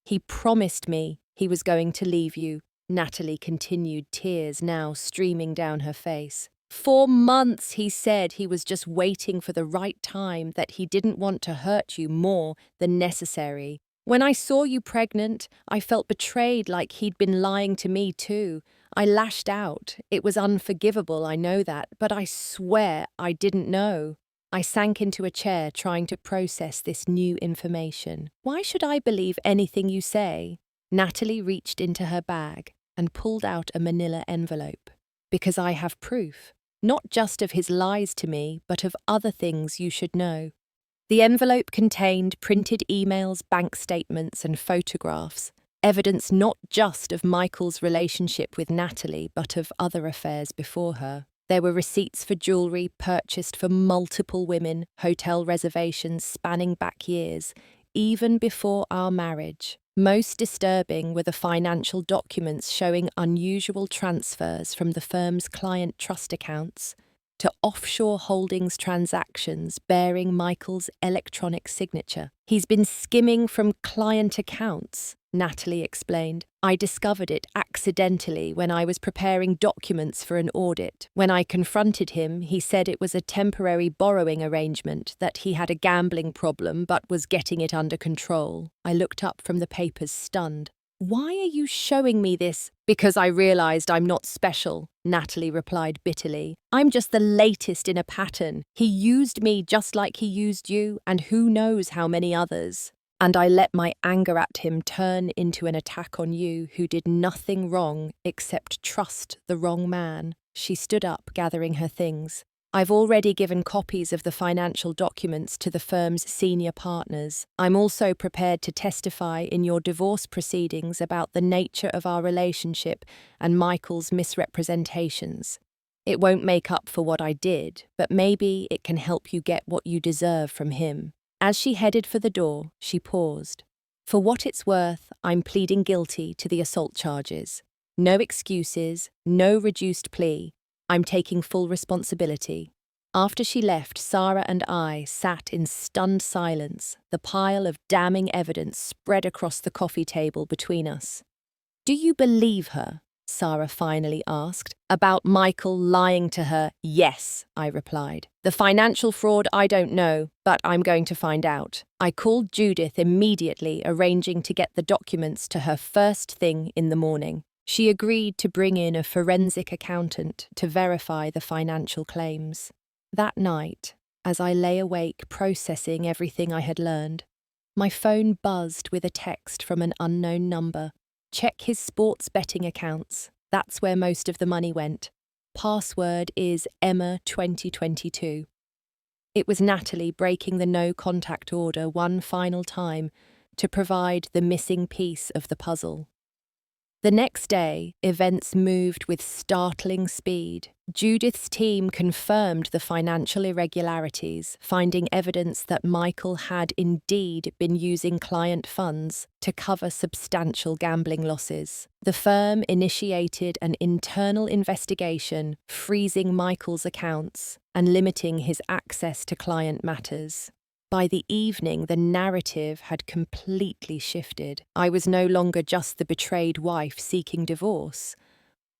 "He promised me he was going to leave you," Natalie continued, tears now streaming down her face. 4 months, he said he was just waiting for the right time, that he didn't want to hurt you more than necessary. When I saw you pregnant, I felt betrayed, like he'd been lying to me too. I lashed out. It was unforgivable, I know that, but I swear I didn't know. I sank into a chair, trying to process this new information. Why should I believe anything you say? Natalie reached into her bag and pulled out a manila envelope. Because I have proof, not just of his lies to me, but of other things you should know. The envelope contained printed emails, bank statements, and photographs, evidence not just of Michael's relationship with Natalie, but of other affairs before her. There were receipts for jewellery purchased for multiple women, hotel reservations spanning back years, even before our marriage. Most disturbing were the financial documents showing unusual transfers from the firm's client trust accounts to offshore holdings transactions bearing Michael's electronic signature. He's been skimming from client accounts, Natalie explained. I discovered it accidentally when I was preparing documents for an audit. When I confronted him, he said it was a temporary borrowing arrangement, that he had a gambling problem but was getting it under control. I looked up from the papers, stunned. Why are you showing me this? Because I realized I'm not special, Natalie replied bitterly. I'm just the latest in a pattern. He used me just like he used you, and who knows how many others. And I let my anger at him turn into an attack on you, who did nothing wrong except trust the wrong man. She stood up, gathering her things. I've already given copies of the financial documents to the firm's senior partners. I'm also prepared to testify in your divorce proceedings about the nature of our relationship and Michael's misrepresentations. It won't make up for what I did, but maybe it can help you get what you deserve from him. As she headed for the door, she paused. For what it's worth, I'm pleading guilty to the assault charges. No excuses, no reduced plea. I'm taking full responsibility. After she left, Sarah and I sat in stunned silence, the pile of damning evidence spread across the coffee table between us. Do you believe her? Sarah finally asked. About Michael lying to her? Yes, I replied. The financial fraud, I don't know, but I'm going to find out. I called Judith immediately, arranging to get the documents to her first thing in the morning. She agreed to bring in a forensic accountant to verify the financial claims. That night, as I lay awake processing everything I had learned, my phone buzzed with a text from an unknown number. Check his sports betting accounts. That's where most of the money went. Password is Emma 2022. It was Natalie breaking the no-contact order one final time to provide the missing piece of the puzzle. The next day, events moved with startling speed. Judith's team confirmed the financial irregularities, finding evidence that Michael had indeed been using client funds to cover substantial gambling losses. The firm initiated an internal investigation, freezing Michael's accounts and limiting his access to client matters. By the evening, the narrative had completely shifted. I was no longer just the betrayed wife seeking divorce.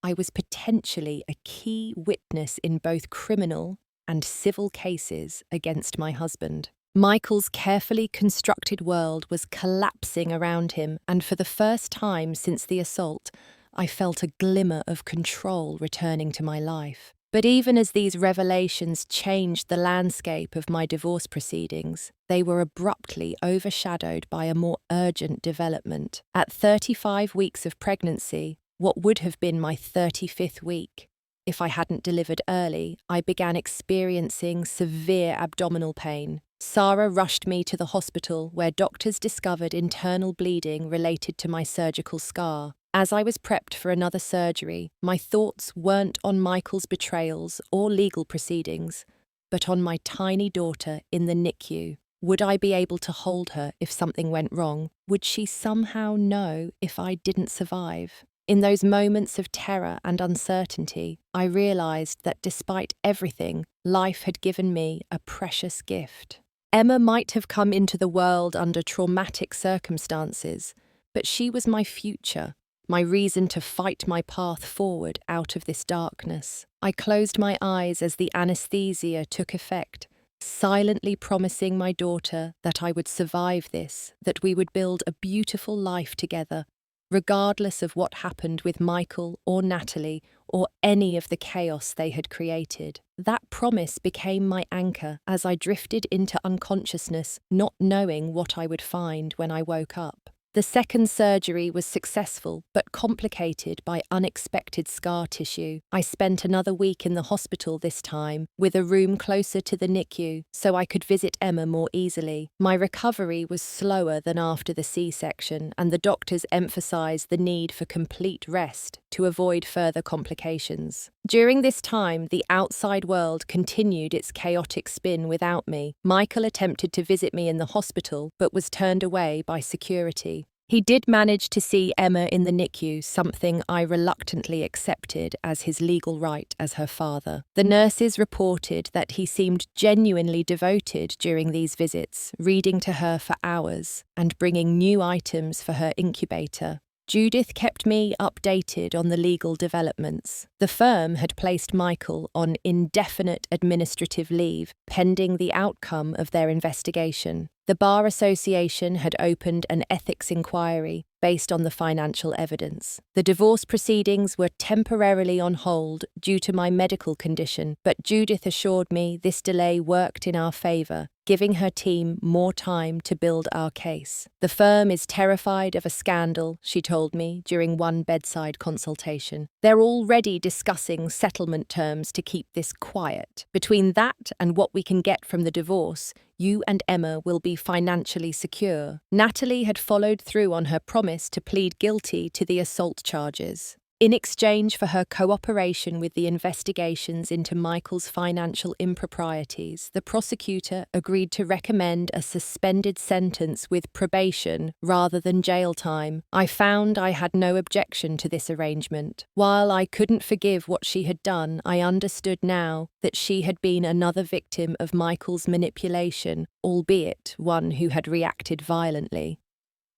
I was potentially a key witness in both criminal and civil cases against my husband. Michael's carefully constructed world was collapsing around him, and for the first time since the assault, I felt a glimmer of control returning to my life. But even as these revelations changed the landscape of my divorce proceedings, they were abruptly overshadowed by a more urgent development. At 35 weeks of pregnancy, what would have been my 35th week, if I hadn't delivered early, I began experiencing severe abdominal pain. Sarah rushed me to the hospital, where doctors discovered internal bleeding related to my surgical scar. As I was prepped for another surgery, my thoughts weren't on Michael's betrayals or legal proceedings, but on my tiny daughter in the NICU. Would I be able to hold her if something went wrong? Would she somehow know if I didn't survive? In those moments of terror and uncertainty, I realized that despite everything, life had given me a precious gift. Emma might have come into the world under traumatic circumstances, but she was my future. my reason to fight my path forward out of this darkness. I closed my eyes as the anesthesia took effect, silently promising my daughter that I would survive this, that we would build a beautiful life together, regardless of what happened with Michael or Natalie or any of the chaos they had created. That promise became my anchor as I drifted into unconsciousness, not knowing what I would find when I woke up. The second surgery was successful, but complicated by unexpected scar tissue. I spent another week in the hospital this time, with a room closer to the NICU, so I could visit Emma more easily. My recovery was slower than after the C-section, and the doctors emphasized the need for complete rest to avoid further complications. During this time, the outside world continued its chaotic spin without me. Michael attempted to visit me in the hospital, but was turned away by security. He did manage to see Emma in the NICU, something I reluctantly accepted as his legal right as her father. The nurses reported that he seemed genuinely devoted during these visits, reading to her for hours and bringing new items for her incubator. Judith kept me updated on the legal developments. The firm had placed Michael on indefinite administrative leave, pending the outcome of their investigation. The Bar Association had opened an ethics inquiry based on the financial evidence. The divorce proceedings were temporarily on hold due to my medical condition, but Judith assured me this delay worked in our favour, giving her team more time to build our case. The firm is terrified of a scandal, she told me during one bedside consultation. They're already discussing settlement terms to keep this quiet. Between that and what we can get from the divorce, you and Emma will be financially secure. Natalie had followed through on her promise to plead guilty to the assault charges. In exchange for her cooperation with the investigations into Michael's financial improprieties, the prosecutor agreed to recommend a suspended sentence with probation rather than jail time. I found I had no objection to this arrangement. While I couldn't forgive what she had done, I understood now that she had been another victim of Michael's manipulation, albeit one who had reacted violently.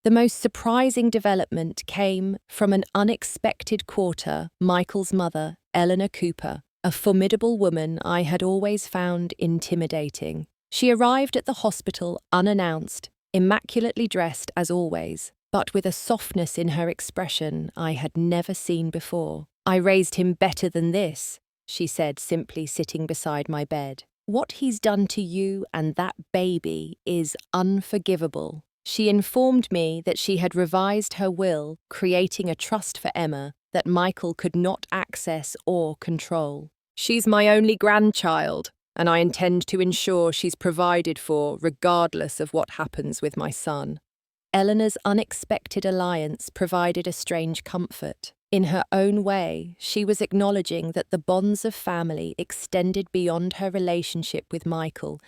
The most surprising development came from an unexpected quarter, Michael's mother, Eleanor Cooper, a formidable woman I had always found intimidating. She arrived at the hospital unannounced, immaculately dressed as always, but with a softness in her expression I had never seen before. "I raised him better than this," she said, simply sitting beside my bed. "What he's done to you and that baby is unforgivable." She informed me that she had revised her will, creating a trust for Emma that Michael could not access or control. "She's my only grandchild, and I intend to ensure she's provided for regardless of what happens with my son." Eleanor's unexpected alliance provided a strange comfort. In her own way, she was acknowledging that the bonds of family extended beyond her relationship with Michael,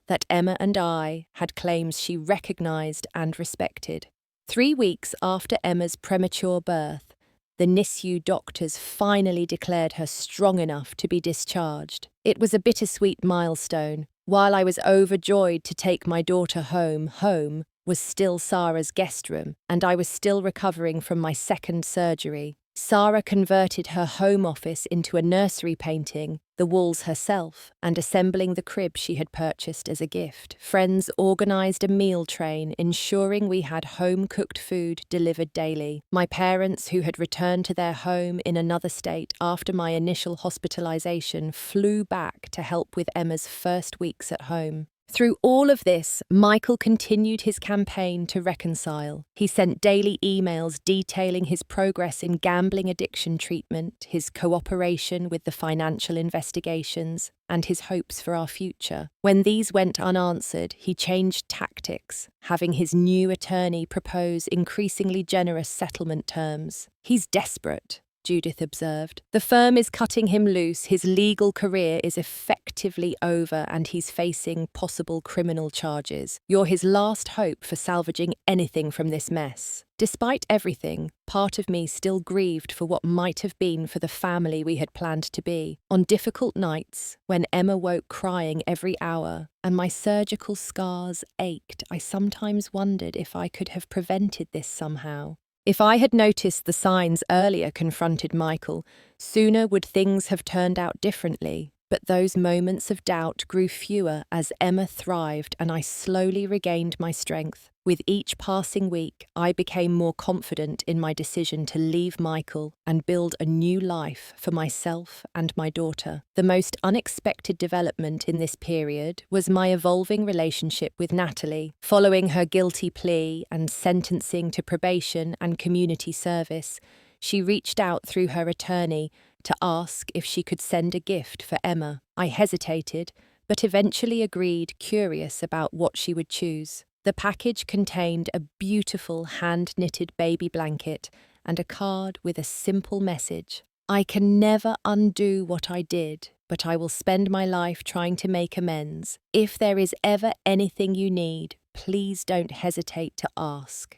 that Emma and I had claims she recognized and respected. 3 weeks after Emma's premature birth, the NICU doctors finally declared her strong enough to be discharged. It was a bittersweet milestone. While I was overjoyed to take my daughter home was still Sarah's guest room, and I was still recovering from my second surgery. Sarah converted her home office into a nursery, painting the walls herself and assembling the crib she had purchased as a gift. Friends organised a meal train, ensuring we had home-cooked food delivered daily. My parents, who had returned to their home in another state after my initial hospitalisation, flew back to help with Emma's first weeks at home. Through all of this, Michael continued his campaign to reconcile. He sent daily emails detailing his progress in gambling addiction treatment, his cooperation with the financial investigations, and his hopes for our future. When these went unanswered, he changed tactics, having his new attorney propose increasingly generous settlement terms. "He's desperate," Judith observed. "The firm is cutting him loose, his legal career is effectively over, and he's facing possible criminal charges. You're his last hope for salvaging anything from this mess." Despite everything, part of me still grieved for what might have been for the family we had planned to be. On difficult nights, when Emma woke crying every hour, and my surgical scars ached, I sometimes wondered if I could have prevented this somehow. If I had noticed the signs earlier, confronted Michael, sooner would things have turned out differently. But those moments of doubt grew fewer as Emma thrived and I slowly regained my strength. With each passing week, I became more confident in my decision to leave Michael and build a new life for myself and my daughter. The most unexpected development in this period was my evolving relationship with Natalie. Following her guilty plea and sentencing to probation and community service, she reached out through her attorney to ask if she could send a gift for Emma. I hesitated, but eventually agreed, curious about what she would choose. The package contained a beautiful hand-knitted baby blanket and a card with a simple message. I can never undo what I did, but I will spend my life trying to make amends. If there is ever anything you need, please don't hesitate to ask.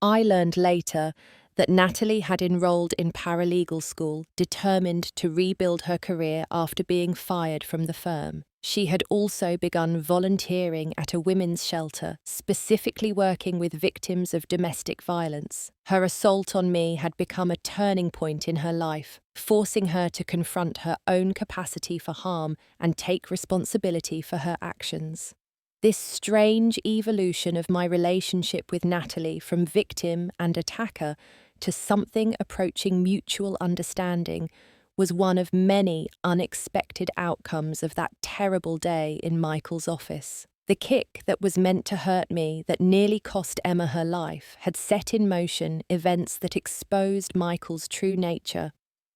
I learned later that Natalie had enrolled in paralegal school, determined to rebuild her career after being fired from the firm. She had also begun volunteering at a women's shelter, specifically working with victims of domestic violence. Her assault on me had become a turning point in her life, forcing her to confront her own capacity for harm and take responsibility for her actions. This strange evolution of my relationship with Natalie from victim and attacker to something approaching mutual understanding was one of many unexpected outcomes of that terrible day in Michael's office. The kick that was meant to hurt me, that nearly cost Emma her life, had set in motion events that exposed Michael's true nature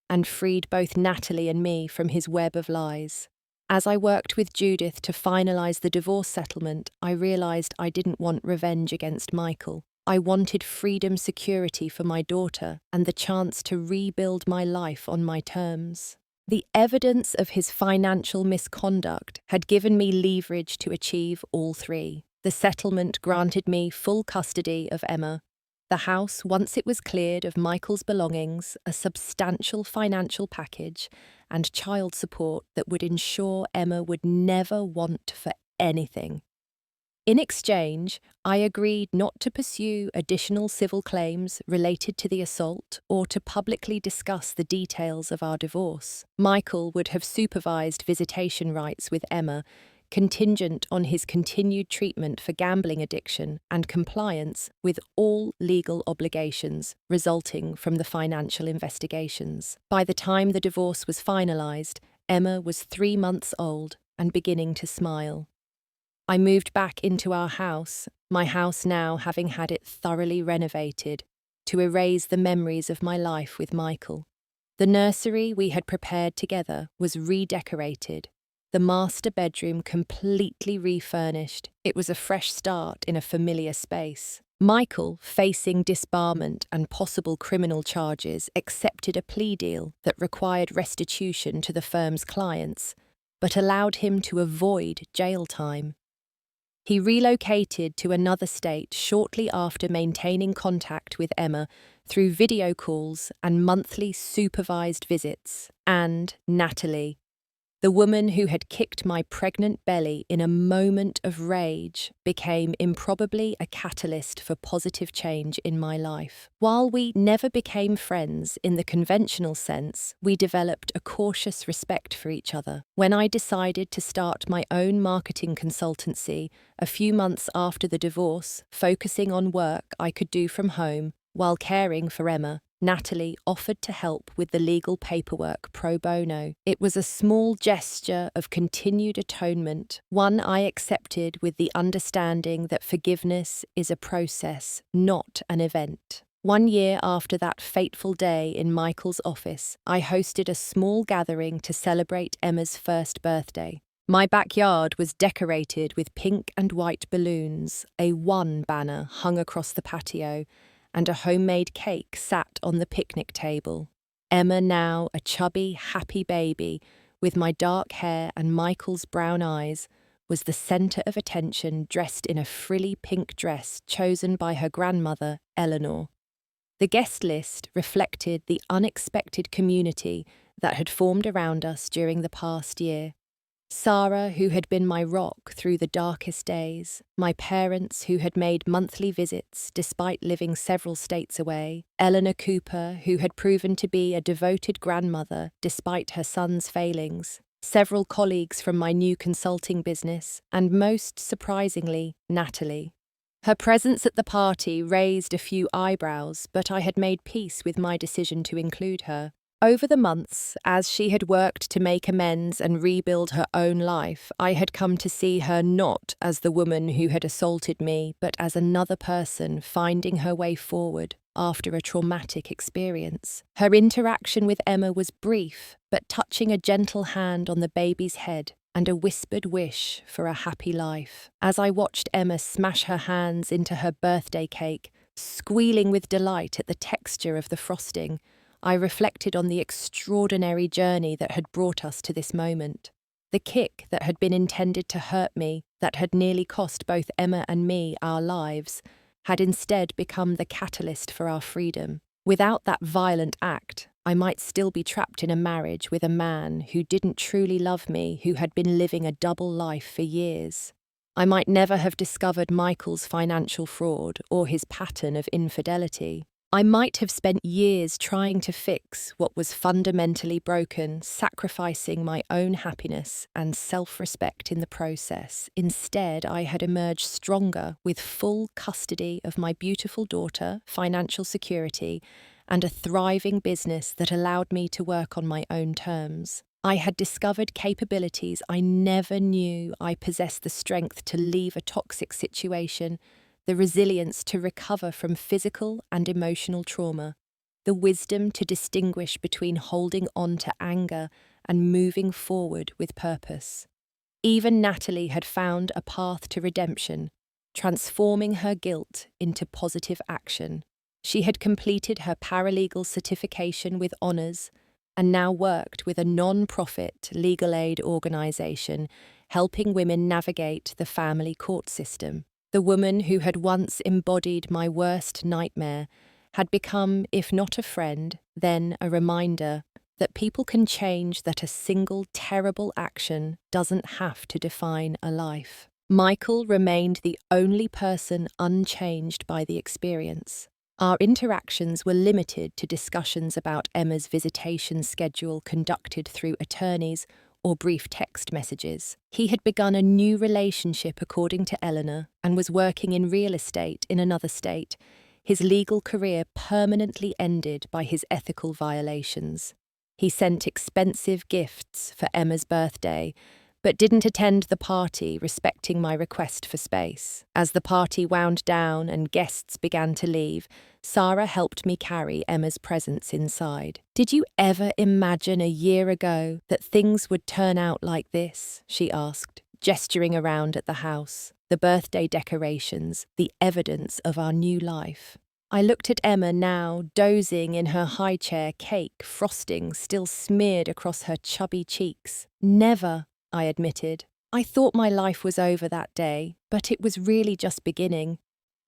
and freed both Natalie and me from his web of lies. As I worked with Judith to finalise the divorce settlement, I realised I didn't want revenge against Michael. I wanted freedom, security for my daughter, and the chance to rebuild my life on my terms. The evidence of his financial misconduct had given me leverage to achieve all three. The settlement granted me full custody of Emma, the house once it was cleared of Michael's belongings, a substantial financial package, and child support that would ensure Emma would never want for anything. In exchange, I agreed not to pursue additional civil claims related to the assault or to publicly discuss the details of our divorce. Michael would have supervised visitation rights with Emma, contingent on his continued treatment for gambling addiction and compliance with all legal obligations resulting from the financial investigations. By the time the divorce was finalised, Emma was 3 months old and beginning to smile. I moved back into our house, my house now having had it thoroughly renovated, to erase the memories of my life with Michael. The nursery we had prepared together was redecorated, the master bedroom completely refurnished. It was a fresh start in a familiar space. Michael, facing disbarment and possible criminal charges, accepted a plea deal that required restitution to the firm's clients, but allowed him to avoid jail time. He relocated to another state shortly after maintaining contact with Emma through video calls and monthly supervised visits. And Natalie, the woman who had kicked my pregnant belly in a moment of rage, became improbably a catalyst for positive change in my life. While we never became friends in the conventional sense, we developed a cautious respect for each other. When I decided to start my own marketing consultancy a few months after the divorce, focusing on work I could do from home while caring for Emma, Natalie offered to help with the legal paperwork pro bono. It was a small gesture of continued atonement, one I accepted with the understanding that forgiveness is a process, not an event. 1 year after that fateful day in Michael's office, I hosted a small gathering to celebrate Emma's first birthday. My backyard was decorated with pink and white balloons, a one banner hung across the patio, and a homemade cake sat on the picnic table. Emma, now a chubby, happy baby, with my dark hair and Michael's brown eyes, was the centre of attention, dressed in a frilly pink dress chosen by her grandmother, Eleanor. The guest list reflected the unexpected community that had formed around us during the past year. Sarah, who had been my rock through the darkest days, my parents who had made monthly visits despite living several states away, Eleanor Cooper, who had proven to be a devoted grandmother despite her son's failings, several colleagues from my new consulting business, and most surprisingly, Natalie. Her presence at the party raised a few eyebrows, but I had made peace with my decision to include her. Over the months, as she had worked to make amends and rebuild her own life, I had come to see her not as the woman who had assaulted me, but as another person finding her way forward after a traumatic experience. Her interaction with Emma was brief, but touching a gentle hand on the baby's head and a whispered wish for a happy life. As I watched Emma smash her hands into her birthday cake, squealing with delight at the texture of the frosting, I reflected on the extraordinary journey that had brought us to this moment. The kick that had been intended to hurt me, that had nearly cost both Emma and me our lives, had instead become the catalyst for our freedom. Without that violent act, I might still be trapped in a marriage with a man who didn't truly love me, who had been living a double life for years. I might never have discovered Michael's financial fraud or his pattern of infidelity. I might have spent years trying to fix what was fundamentally broken, sacrificing my own happiness and self-respect in the process. Instead, I had emerged stronger with full custody of my beautiful daughter, financial security, and a thriving business that allowed me to work on my own terms. I had discovered capabilities I never knew I possessed, the strength to leave a toxic situation, the resilience to recover from physical and emotional trauma, the wisdom to distinguish between holding on to anger and moving forward with purpose. Even Natalie had found a path to redemption, transforming her guilt into positive action. She had completed her paralegal certification with honours and now worked with a non-profit legal aid organisation, helping women navigate the family court system. The woman who had once embodied my worst nightmare had become, if not a friend, then a reminder that people can change, that a single terrible action doesn't have to define a life. Michael remained the only person unchanged by the experience. Our interactions were limited to discussions about Emma's visitation schedule conducted through attorneys or brief text messages. He had begun a new relationship, according to Eleanor, and was working in real estate in another state, his legal career permanently ended by his ethical violations. He sent expensive gifts for Emma's birthday, but didn't attend the party, respecting my request for space. As the party wound down and guests began to leave, Sarah helped me carry Emma's presents inside. "Did you ever imagine a year ago that things would turn out like this?" she asked, gesturing around at the house, the birthday decorations, the evidence of our new life. I looked at Emma now, dozing in her high chair, cake frosting still smeared across her chubby cheeks. "Never," I admitted. "I thought my life was over that day, but it was really just beginning."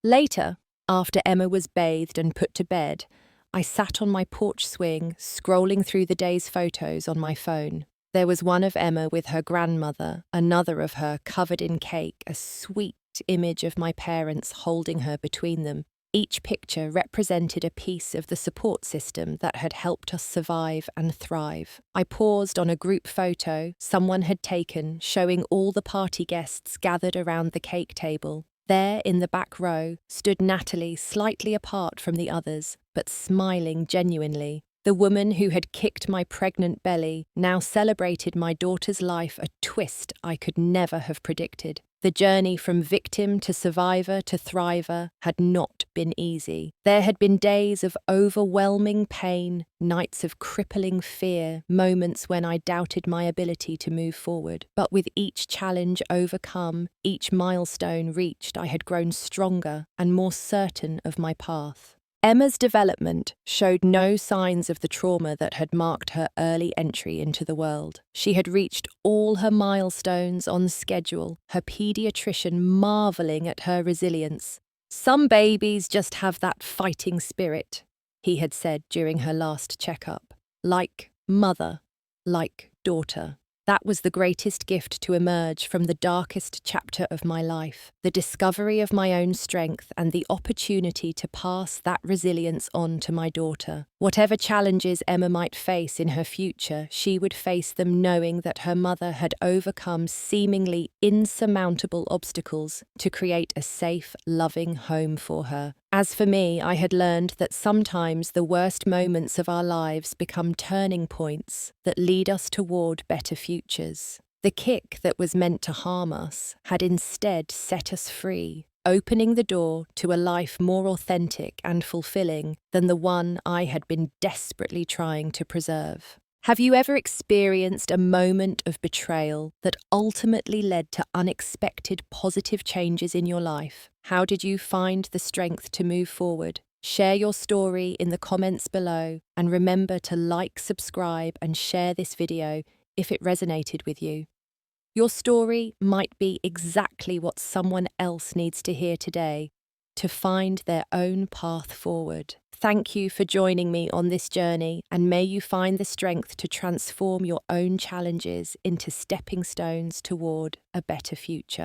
Later, after Emma was bathed and put to bed, I sat on my porch swing, scrolling through the day's photos on my phone. There was one of Emma with her grandmother, another of her covered in cake, a sweet image of my parents holding her between them. Each picture represented a piece of the support system that had helped us survive and thrive. I paused on a group photo someone had taken, showing all the party guests gathered around the cake table. There, in the back row, stood Natalie, slightly apart from the others, but smiling genuinely. The woman who had kicked my pregnant belly now celebrated my daughter's life, a twist I could never have predicted. The journey from victim to survivor to thriver had not been easy. There had been days of overwhelming pain, nights of crippling fear, moments when I doubted my ability to move forward. But with each challenge overcome, each milestone reached, I had grown stronger and more certain of my path. Emma's development showed no signs of the trauma that had marked her early entry into the world. She had reached all her milestones on schedule, her pediatrician marveling at her resilience. "Some babies just have that fighting spirit," he had said during her last checkup. "Like mother, like daughter." That was the greatest gift to emerge from the darkest chapter of my life, the discovery of my own strength and the opportunity to pass that resilience on to my daughter. Whatever challenges Emma might face in her future, she would face them knowing that her mother had overcome seemingly insurmountable obstacles to create a safe, loving home for her. As for me, I had learned that sometimes the worst moments of our lives become turning points that lead us toward better futures. The kick that was meant to harm us had instead set us free, opening the door to a life more authentic and fulfilling than the one I had been desperately trying to preserve. Have you ever experienced a moment of betrayal that ultimately led to unexpected positive changes in your life? How did you find the strength to move forward? Share your story in the comments below, and remember to like, subscribe, and share this video if it resonated with you. Your story might be exactly what someone else needs to hear today to find their own path forward. Thank you for joining me on this journey, and may you find the strength to transform your own challenges into stepping stones toward a better future.